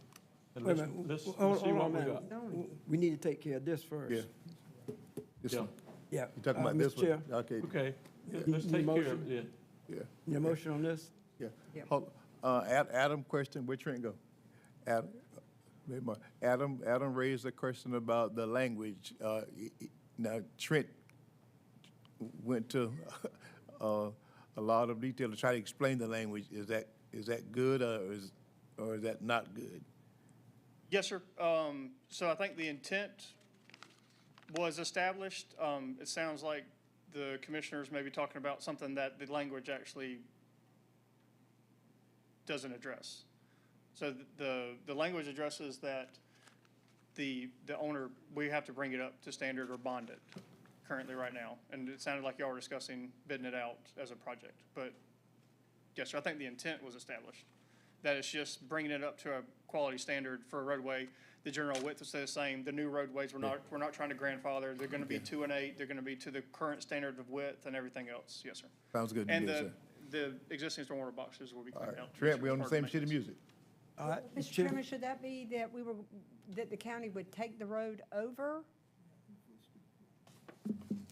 And Wait a let's, minute. let's Hold see on what a we minute. got. We need to take care of this first. Yeah. This Yeah. one. Yeah. You talking about this Mr. Chair, one? Okay, Okay, let's Need take care motion? of it then. yeah, your motion on this? yeah. Yeah. Hold, Adam, question, where Trent go? Adam, wait a minute. Adam raised a question about the language. Now, Trent went to a lot of detail to try to explain the language. Is that good, or is that not good? Yes, sir. So I think the intent was established. It sounds like the commissioners may be talking about something that the language actually doesn't address. So the language addresses that the owner, we have to bring it up to standard or bond it currently right now. And it sounded like y'all were discussing bidding it out as a project. But yes, sir, I think the intent was established. That it's just bringing it up to a quality standard for a roadway. The general width will stay the same. The new roadways, we're not trying to grandfather. They're gonna be 2 and 8. They're gonna be to the current standard of width and everything else. Yes, sir. Sounds good to And me, sir. the existing stormwater boxes will be All cleaned right, out. Trent, we on the Part of same sheet of maintenance. music. All right, Mr. Chairman, should that be that the county would take the road over?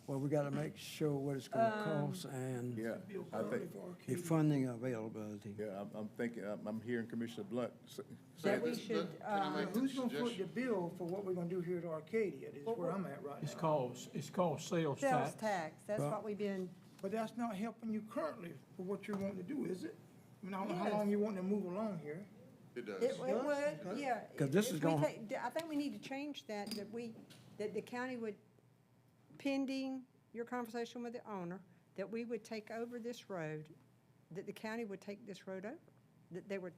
Well, we got to make sure what it's going to cost and Yeah, I think, the funding availability. yeah, I'm thinking, I'm hearing Commissioner Blunt say That we this. should, Can I make Who's a gonna foot the suggestion? bill for what we're gonna do here at Arcadia, is where I'm at right It's now. called sales sales tax. tax, that's what we've been, But that's not helping you currently for what you're wanting to do, is it? I mean, I don't know how Yes. long you want to move along here. It does. it would, yeah. 'Cause this If is we gonna- take- I think we need to change that that the county would, pending your conversation with the owner, that we would take over this road, that the county would take this road over, that they would,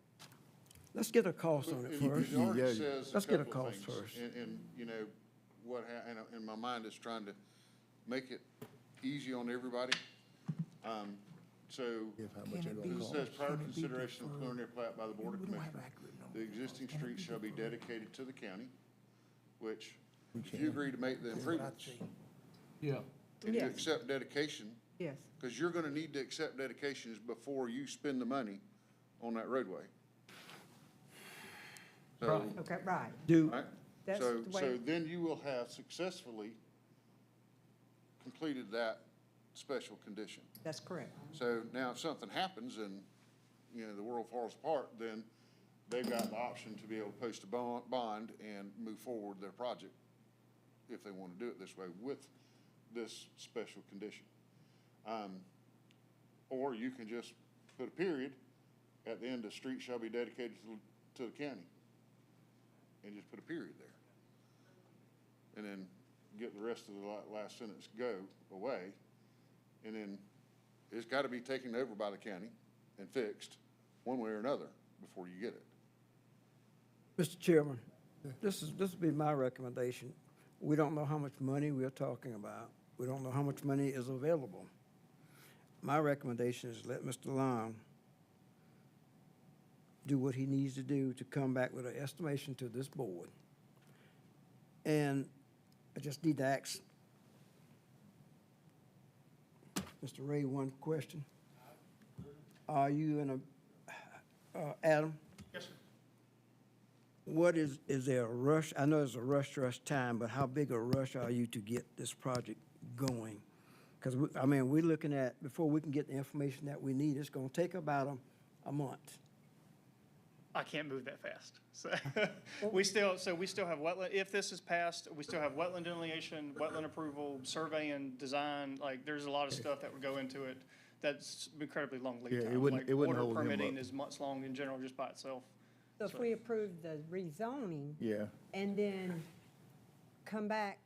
Let's get a cost on it It first. already Yeah, says let's get a couple of cost things. first. And, you know, in my mind is trying to make it easy on everybody. So, If how much it Can it gonna it cost. says prior Can it be consideration of deferred? preliminary plat by the Board of We don't have Commissioners, accurate numbers. the existing streets shall be dedicated to the county, which, if can't. you agree to make the That's what I'd improvements, say. Yeah, and you Yes. accept dedication, yes. because you're gonna need to accept dedications before you spend the money on that roadway. So, Right. Okay, right. Do, right? That's So, the way- so then you will have successfully completed that special condition. That's correct. So now if something happens and, you know, the world falls apart, then they've got the option to be able to post a bond and move forward their project if they want to do it this way with this special condition. Or you can just put a period at the end, the street shall be dedicated to the county. And just put a period there. And then get the rest of the last sentence go away. And then it's got to be taken over by the county and fixed one way or another before you get it. Mr. Chairman, this would be my recommendation. We don't know how much money we're talking about. We don't know how much money is available. my recommendation is let Mr. Long do what he needs to do to come back with an estimation to this board. And I just need to ask Mr. Ray one question. Are you in a, Adam? Yes, sir. What is there a rush? I know it's a rush time, but how big a rush are you to get this project going? Because, I mean, we're looking at, before we can get the information that we need, it's going to take about a month. I can't move that fast. So we still have wetland, if this is passed, we still have wetland delineation, wetland approval, surveying, design, like, there's a lot of stuff that would go into it that's incredibly long lead Yeah, time. it wouldn't Like, hold him water permitting up. is months long in general just by itself. So if we approve the rezoning Yeah, and then come back,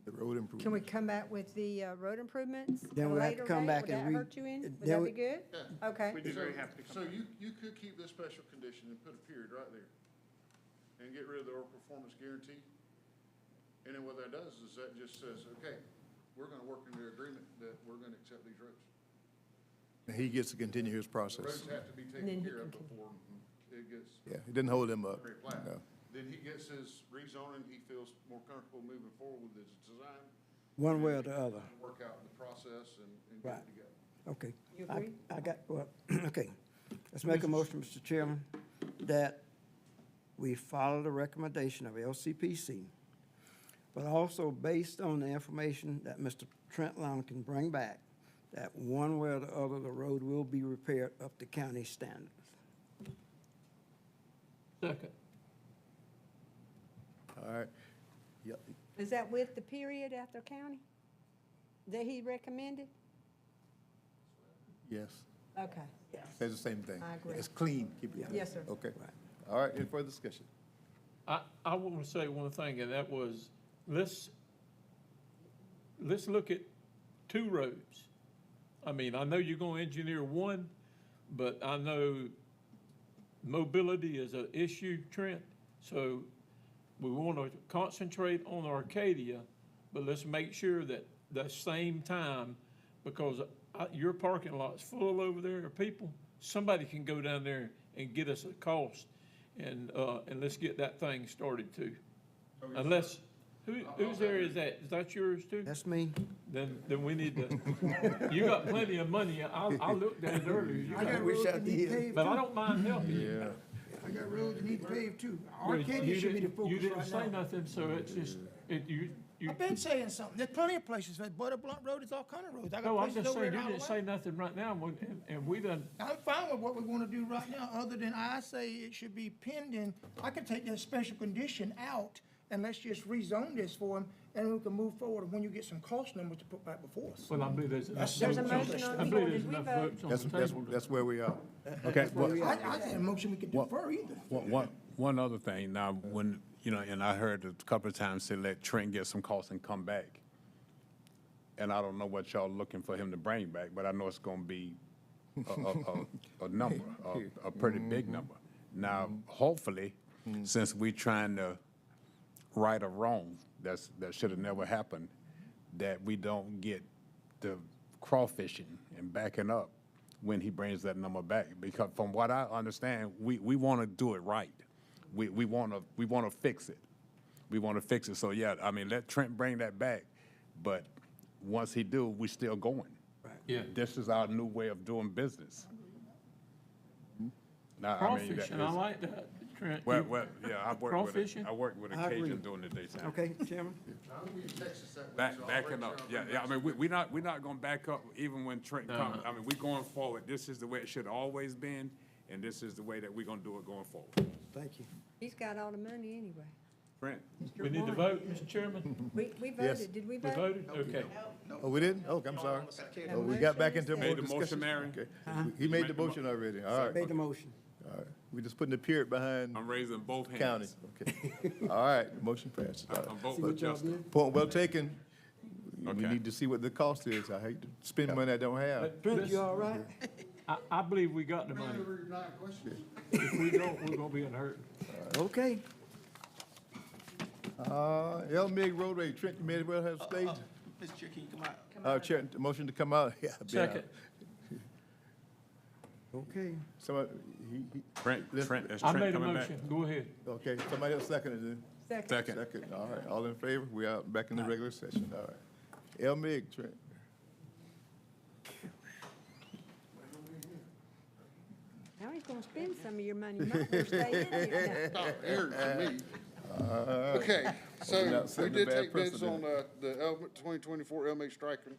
the road improvement. can we come back with the road improvements? Then at a we'll have to later come date? back Would and that re- hurt you in? Would then that we- be good? Okay. We'd be very happy to come So back. you could keep this special condition and put a period right there and get rid of the oral performance guarantee. And then what that does is that just says, okay, we're gonna work into the agreement that we're gonna accept these roads. And he gets to continue his The process. roads have to be And then taken he care of can before it gets Yeah, it didn't hold him up. very plat. No. Then he gets his rezoning, he feels more comfortable moving forward with his design. One way or the other. Work out the process and get Right. it together. Okay. You agree? I got, well, okay. Let's make a motion, Mr. Chairman, that we follow the recommendation of LCPC, but also based on the information that Mr. Trent Long can bring back, that one way or the other, the road will be repaired up to county standards. Second. All right. Yeah, Is that with the period after county that he recommended? yes, Okay. says the same thing. I agree. It's clean, keep it. Yes, sir. Okay. All right, any further discussion? I want to say one thing, and that was, let's look at two roads. I mean, I know you're going to engineer one, but I know mobility is an issue, Trent. So we want to concentrate on Arcadia, but let's make sure that the same time, because your parking lot's full over there of people, somebody can go down there and get us a cost, and let's get that thing started too. Unless, whose area is that? Is that yours too? That's me. Then we need to, you got plenty of money. I looked at it earlier. You I got got- roads that need paved But I too. don't mind helping you. Yeah. I got roads that need paved too. Well, Arcadia you should be the didn't- You focus didn't right say now. nothing, so it's just, you. I've been saying something. There's plenty of places, like Butter Blunt Road, there's all kind of roads. I No, got I'm places just over saying, there you in didn't Alabama. say nothing right now, and we done, I'm fine with what we want to do right now, other than I say it should be pending. I can take that special condition out, and let's just rezone this for him, and we can move forward when you get some cost numbers to put back before us. well, I believe there's enough There's a votes on, motion on I the believe floor. there's Did we enough vote? votes on That's, the that's, table. that's where we are. Okay, well, I think a motion we could defer either. one other thing, now, when, you know, and I heard a couple of times say, let Trent get some costs and come back. And I don't know what y'all looking for him to bring back, but I know it's gonna be a number, a pretty big number. Now, hopefully, since we trying to right a wrong, that should have never happened, that we don't get the crawfishing and backing up when he brings that number back. Because from what I understand, we want to do it right. We want to fix it. We want to fix it. So yeah, I mean, let Trent bring that back, but once he do, we still going. Yeah. This is our new way of doing business. Now, I mean, Crawfish, and I like that, Trent. Well, yeah, Crawfishing? I work with I agree. occasion during the daytime. Okay, Chairman? Backing up, yeah, I mean, we're not gonna back up even when Trent comes. I mean, we going forward. This is the way it should always been, and this is the way that we're gonna do it going forward. Thank you. He's got all the money anyway. Trent? We need to vote, Mr. Chairman? We Yes. voted, did we We vote? voted? Okay. Oh, we didn't? Oh, I'm sorry. The Oh, we got back motion into is more Made the motion, discussion. Mary? Okay. He made the motion already. All right. Made the motion. All right. We just putting the period behind I'm raising both hands. county. Okay. All right, motion passes. All right. I'm voting See for what y'all Justin. did? Point well taken. We Okay. need to see what the cost is. I hate to spend money I don't have. Trent, you all right? I believe we got the money. If we don't, we're gonna be in a hurry. Okay. LMIG Roadway, Trent, you may as well have stayed. Mr. Chair, can you come out? Chair, motion to come out? Yeah, been out. Second. Okay. Somebody, Trent, is I Trent made a coming back? motion. Go ahead. okay, somebody else seconded it? Second. Second, all right, all in favor? We are back in the regular session, all right. LMIG, Trent. Now he's gonna spend some of your money. You might wanna stay in here. Stop hearing from me. Okay, We're so not we setting a did bad take bids on the 2024 LMIG striping,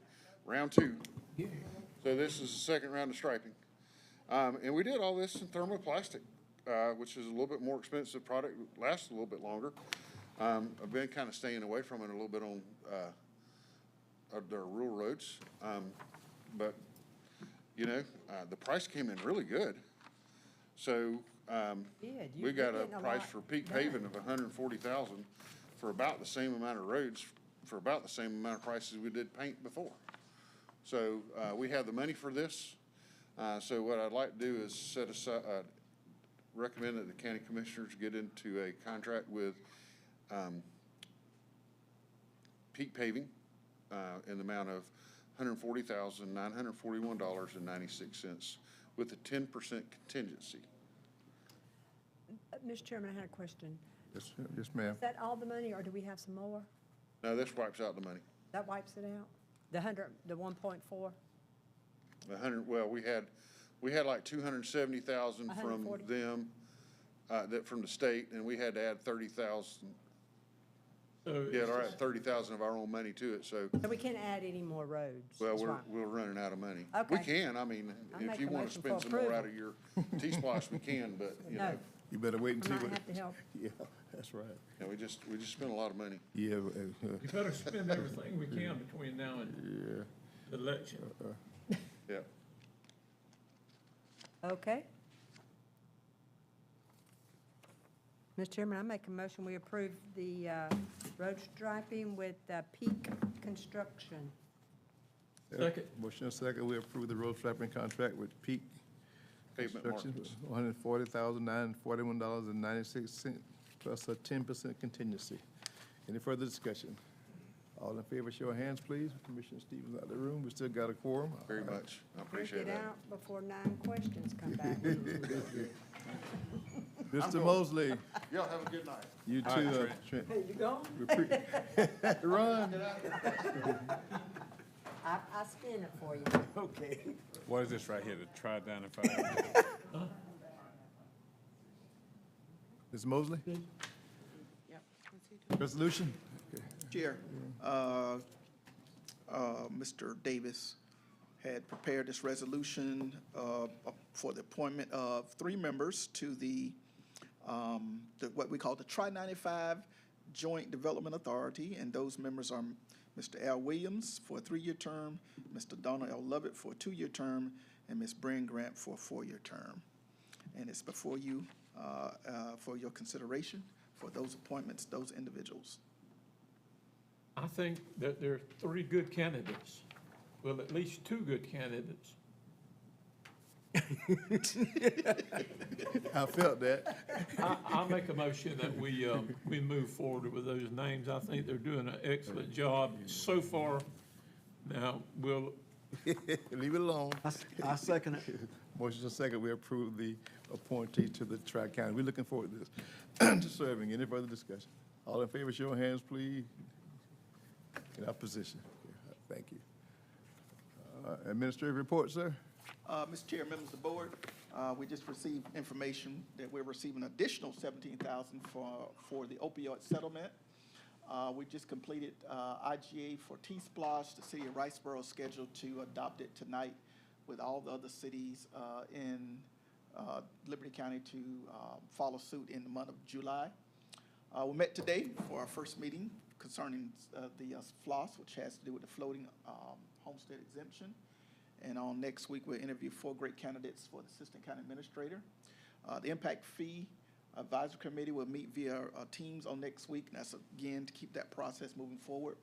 round 2. So this is the second round of striping. And we did all this in thermoplastic, which is a little bit more expensive product, lasts a little bit longer. I've been kind of staying away from it a little bit on the rural roads. But, you know, the price came in really good. So, Good. we got a You're getting a price lot for peak done. paving of $140,000 for about the same amount of roads, for about the same amount of prices we did paint before. So, we have the money for this. So what I'd like to do is set aside, recommend that the county commissioners get into a contract with, peak paving, in the amount of $140,941.96 with a 10% contingency. Mr. Chairman, I had a question. Yes, ma'am. Is that all the money, or do we have some more? Now, this wipes out the money. That wipes it out? The 1.4? Well, we had like 270,000 from 140. them, that from the state, and we had to add 30,000. So Yeah, all right, 30,000 of our own money to it, so, So we can't add any more roads? well, That's we're, right. we're running out of money. We Okay. can, I mean, I'll if make you a wanna motion spend for some more out approval. of your T-Splosh, we can, but, you know. No, You better wait and see I what. might have to help. Yeah, that's right. Yeah, we just spent a lot of money. Yeah, You better spend everything we can between now and the election. Yeah. Okay. Mr. Chairman, I make a motion, we approve the road striping with Peak Construction. Second. Motion and second, we approve the road striping contract with Peak Pavement Construction, markings. $140,941.96 plus a 10% contingency. Any further discussion? All in favor, show of hands, please. Commissioner Stevens out of the room. We still got a quorum. Very much. I appreciate Get that. out before 9 questions come back. Mr. Mosley, Y'all have a good night. you All too, right, Trent. You gone? Run. I spin it for you. Okay. What is this right here, the try down and five? Ms. Mosley? Resolution? Chair, Mr. Davis had prepared this resolution for the appointment of 3 members to what we call the Tri-95 Joint Development Authority, and those members are Mr. Al Williams for a 3-year term, Mr. Donald L. Lovett for a 2-year term, and Ms. Bryn Grant for a 4-year term. And it's before you for your consideration for those appointments, those individuals. I think that there are 3 good candidates. Well, at least 2 good candidates. I felt that. I'll make a motion that we move forward with those names. I think they're doing an excellent job so far. Now, we'll, Leave it alone. I second it. Motion and second, we approve the appointee to the Tri-County. We're looking forward to this, to serving. Any further discussion? All in favor, show of hands, please. In opposition. Thank you. Administrative report, sir? Mr. Chair, members of the board, we just received information that we're receiving additional $17,000 for the opioid settlement. We just completed IGA for T-Splosh. The city of Riceboro is scheduled to adopt it tonight with all the other cities in Liberty County to follow suit in the month of July. We met today for our first meeting concerning the FLOSS, which has to do with the floating homestead exemption. And on next week, we'll interview 4 great candidates for the assistant county administrator. The impact fee advisory committee will meet via Teams on next week, and that's again to keep that process moving forward.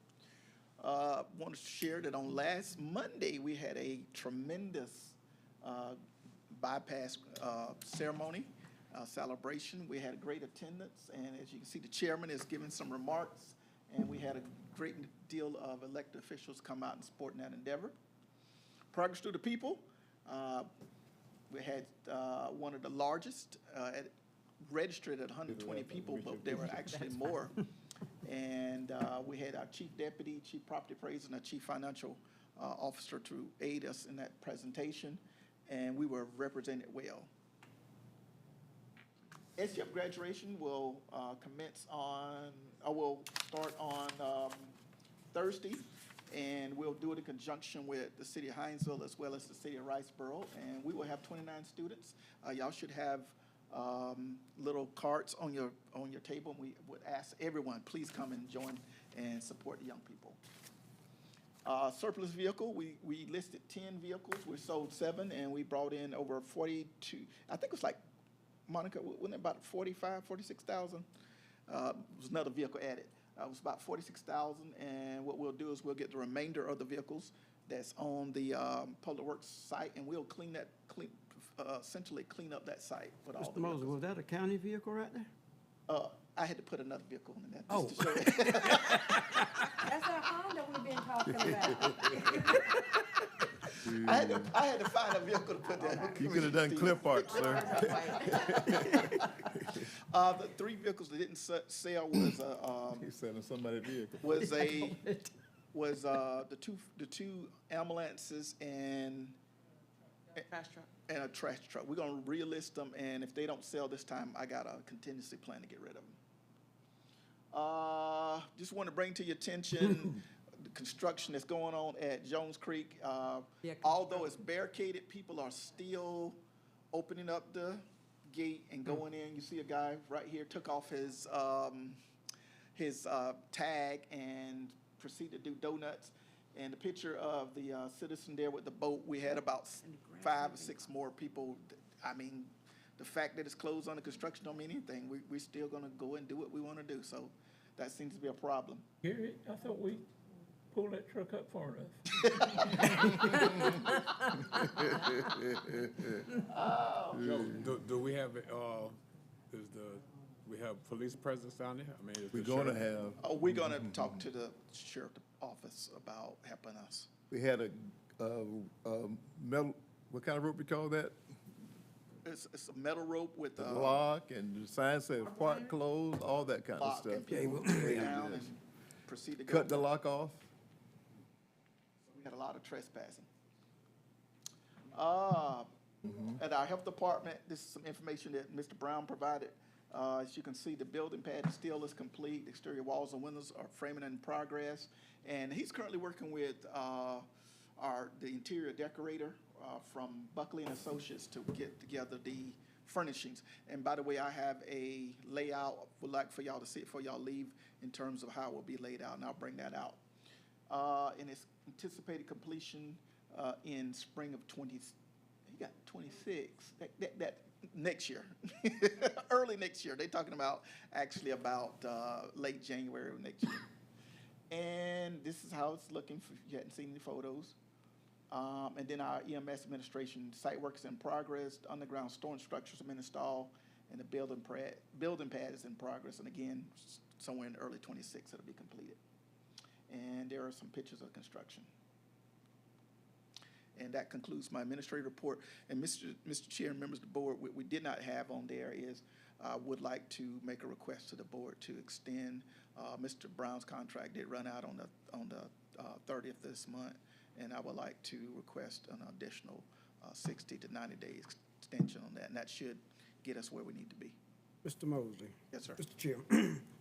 Want to share that on last Monday, we had a tremendous bypass ceremony, celebration. We had a great attendance, and as you can see, the chairman is giving some remarks, and we had a great deal of elected officials come out and support that endeavor. Progress to the people. We had one of the largest, registered at 120 people, but there were actually more. And we had our chief deputy, chief property appraiser, and our chief financial officer to aid us in that presentation, and we were represented well. STF graduation will commence on, or will start on Thursday, and we'll do it in conjunction with the city of Hinesville as well as the city of Riceboro, and we will have 29 students. Y'all should have little cards on your table, and we would ask everyone, please come and join and support the young people. Surplus vehicle, we listed 10 vehicles, we sold 7, and we brought in over 42, I think it was like, Monica, wasn't it about 46,000? Was another vehicle added. It was about 46,000, and what we'll do is we'll get the remainder of the vehicles that's on the Public Works site, and we'll essentially clean up that site with all the Mr. Moses, vehicles. was that a county vehicle right there? I had to put another vehicle in that. Oh. Just to show you. That's our Honda we've been talking about. I had to find a vehicle to put that. You could have done clip art, sir. The 3 vehicles that didn't sell was He's selling somebody's vehicle. was the two ambulances and a trash truck. We're gonna relist them, and if they don't sell this time, I got a contingency plan to get rid of them. Just want to bring to your attention the construction that's going on at Jones Creek. Although it's barricaded, people are still opening up the gate and going in. You see a guy right here took off his tag and proceeded to do donuts. And the picture of the citizen there with the boat, we had about 5 or 6 more people. I mean, the fact that it's closed under construction don't mean anything. We're still gonna go and do what we wanna do, so that seems to be a problem. Gary, I thought we pulled that truck up far enough. Do we have, we have police presence down there? I mean, is We're the gonna sheriff- have, We're gonna talk to the sheriff's office about helping us. we had a metal, what kind of rope we call that? It's a metal rope with The a lock, and the sign says park closed, all that kind of lock, stuff. and people lay down and proceed to go. Cut the lock off. We had a lot of trespassing. At our health department, this is some information that Mr. Brown provided. As you can see, the building pad still is complete. Exterior walls and windows are framing in progress. And he's currently working with the interior decorator from Buckley and Associates to get together the furnishings. And by the way, I have a layout, would like for y'all to see it before y'all leave in terms of how it will be laid out, and I'll bring that out. And it's anticipated completion in spring of 26, that next year, early next year. They're talking about, actually about late January of next year. And this is how it's looking, if you hadn't seen any photos. And then our EMS administration, site work is in progress, the underground storage structures have been installed, and the building pad is in progress. And again, somewhere in the early 26, it'll be completed. And there are some pictures of construction. And that concludes my administrative report. And Mr. Chair and members of the board, what we did not have on there is I would like to make a request to the board to extend Mr. Brown's contract. Did run out on the 30th this month, and I would like to request an additional 60 to 90 days extension on that, and that should get us where we need to be. Mr. Mosley. Yes, sir. Mr. Chair,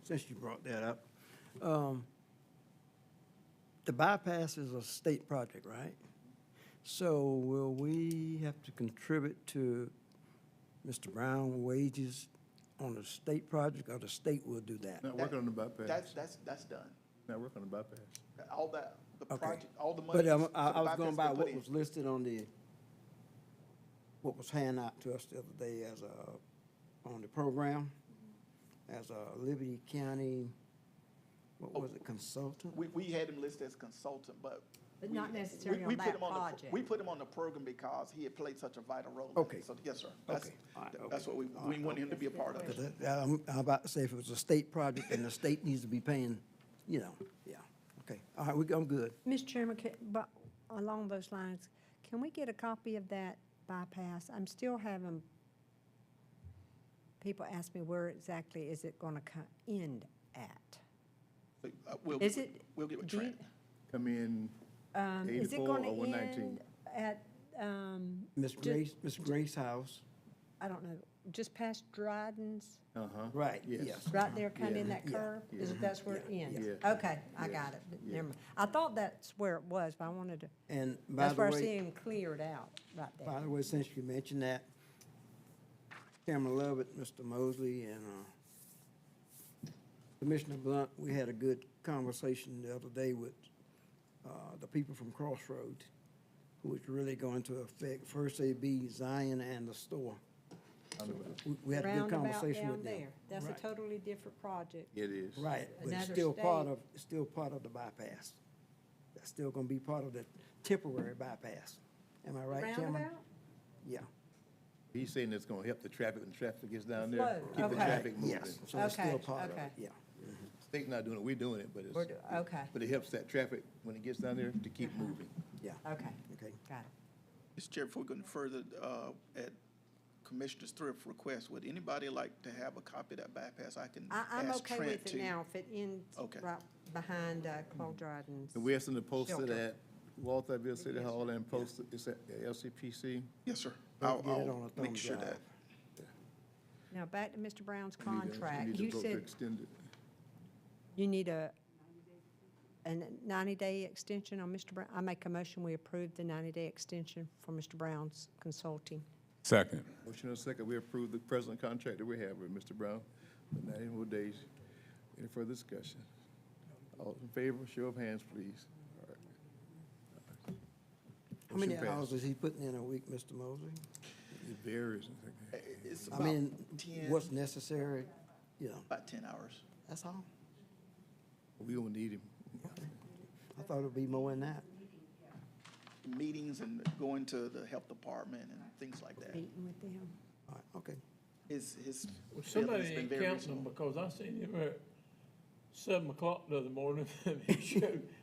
since you brought that up, the bypass is a state project, right? So will we have to contribute to Mr. Brown wages on the state project, or the state will do that? Not working on the bypass. That's done. Not working on the bypass. All that, the Okay. project, all the money. But for the I was bypass going by been put what in. was listed on what was handed out to us the other day as on the program, as a Liberty County, what was it, consultant? We had him listed as consultant, but. But not necessarily we on put that him on the- project. We put him on the program because he had played such a vital role. in it. Okay. So, yes, sir. Okay. All right, That's what we okay. want him to be a part of. 'Cause I'm about to say, if it was a state project, then the state needs to be paying you know, yeah. Okay, all right, I'm good. Mr. Chairman, but along those lines, can we get a copy of that bypass? I'm still having people ask me where exactly is it gonna end at? Is it? We'll get with do you- Trent. Come in Is it 84 gonna or 119. end at, Miss Grace's house, I don't know, just past Dryden's? Uh-huh. right, Yes. yes. Right there, kind of Yeah, in that yeah, curve? yeah. That's where it ends? Yeah. Okay, I got it. Yeah. Never mind. I thought that's where it was, but I wanted to, And by that's the where I see way, him cleared out, right by there. the way, since you mentioned that, Chairman Lovett, Mr. Mosley, and Commissioner Blunt, we had a good conversation the other day with the people from Crossroads, who was really going to affect, first they'd be Zion and the store. We had a good Roundabout conversation down with them. there. That's a Right. totally different project. It is. Right, but it's Another still part state. of, it's still part of the bypass. That's still gonna be part of the temporary bypass. Am I right, Chairman? Roundabout? Yeah. He's saying it's gonna help the traffic when traffic gets down The there. flow, Keep the okay. traffic moving. Yes, so it's still Okay, part of it, okay. yeah. State not doing it, we're doing it, but We're it's, okay, but it helps that traffic when it gets down there to keep moving. Yeah, okay, okay. got it. Mr. Chair, before we go any further, at Commissioner Thrift's request, would anybody like to have a copy of that bypass? I can I'm ask okay Trent with it to. now, if it ends Okay. right behind Claude Dryden's. And we asked them to post it Shelter. at Walterville City Hall and post it, it's at LCPC. Yes, sir. Don't get it on a I'll thumb make sure drive. that. Now, back to Mr. Brown's We need to- we contract. need to You vote to said extend it. you need a 90-day extension on Mr. Brown. I make a motion, we approve the 90-day extension for Mr. Brown's consulting. Second. Motion and a second, we approve the present contract that we have with Mr. Brown for 90 more days. Any further discussion? All in favor, show of hands, please. All right. How many Motion hours passed. is he putting in a week, Mr. Mosley? It varies. It's I about mean, 10, what's necessary, you know, about 10 hours. that's all. We don't need him. I thought it'd be more than that. Meetings and going to the health department and things like that. Meeting with them. All right, okay. His Well, schedule somebody has been ain't very counting them, reasonable. because I seen him at 7 o'clock the other morning, and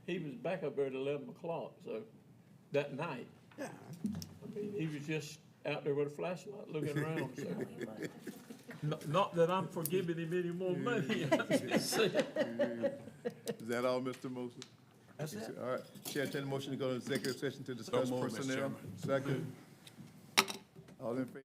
he was back up there at 11 o'clock, so, that night. Yeah. I mean, he was just out there with a flashlight looking around, so. Not that I'm forgiving him any more money. I'm just saying. Is that all, Mr. Mosley? That's it. All right, Chair, entertain a motion to go to executive session to discuss moved, Mr. personnel. Chairman. Second. All in favor?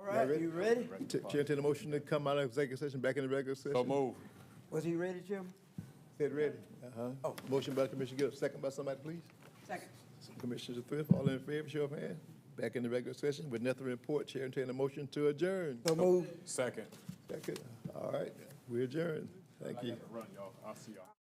All right, you ready? Chair, entertain a motion to come out of executive session, back in the regular session. So move. Was he ready, Jim? Said ready. Oh. Motion by Commissioner Gill, second by somebody, please. Second. Commissioner Thrift, all in favor, show of hands. Back in the regular session with nothing to report. Chair, entertain a motion to adjourn. So move. Second. Second. All right, we adjourn. Thank you. Run, y'all. I'll see y'all.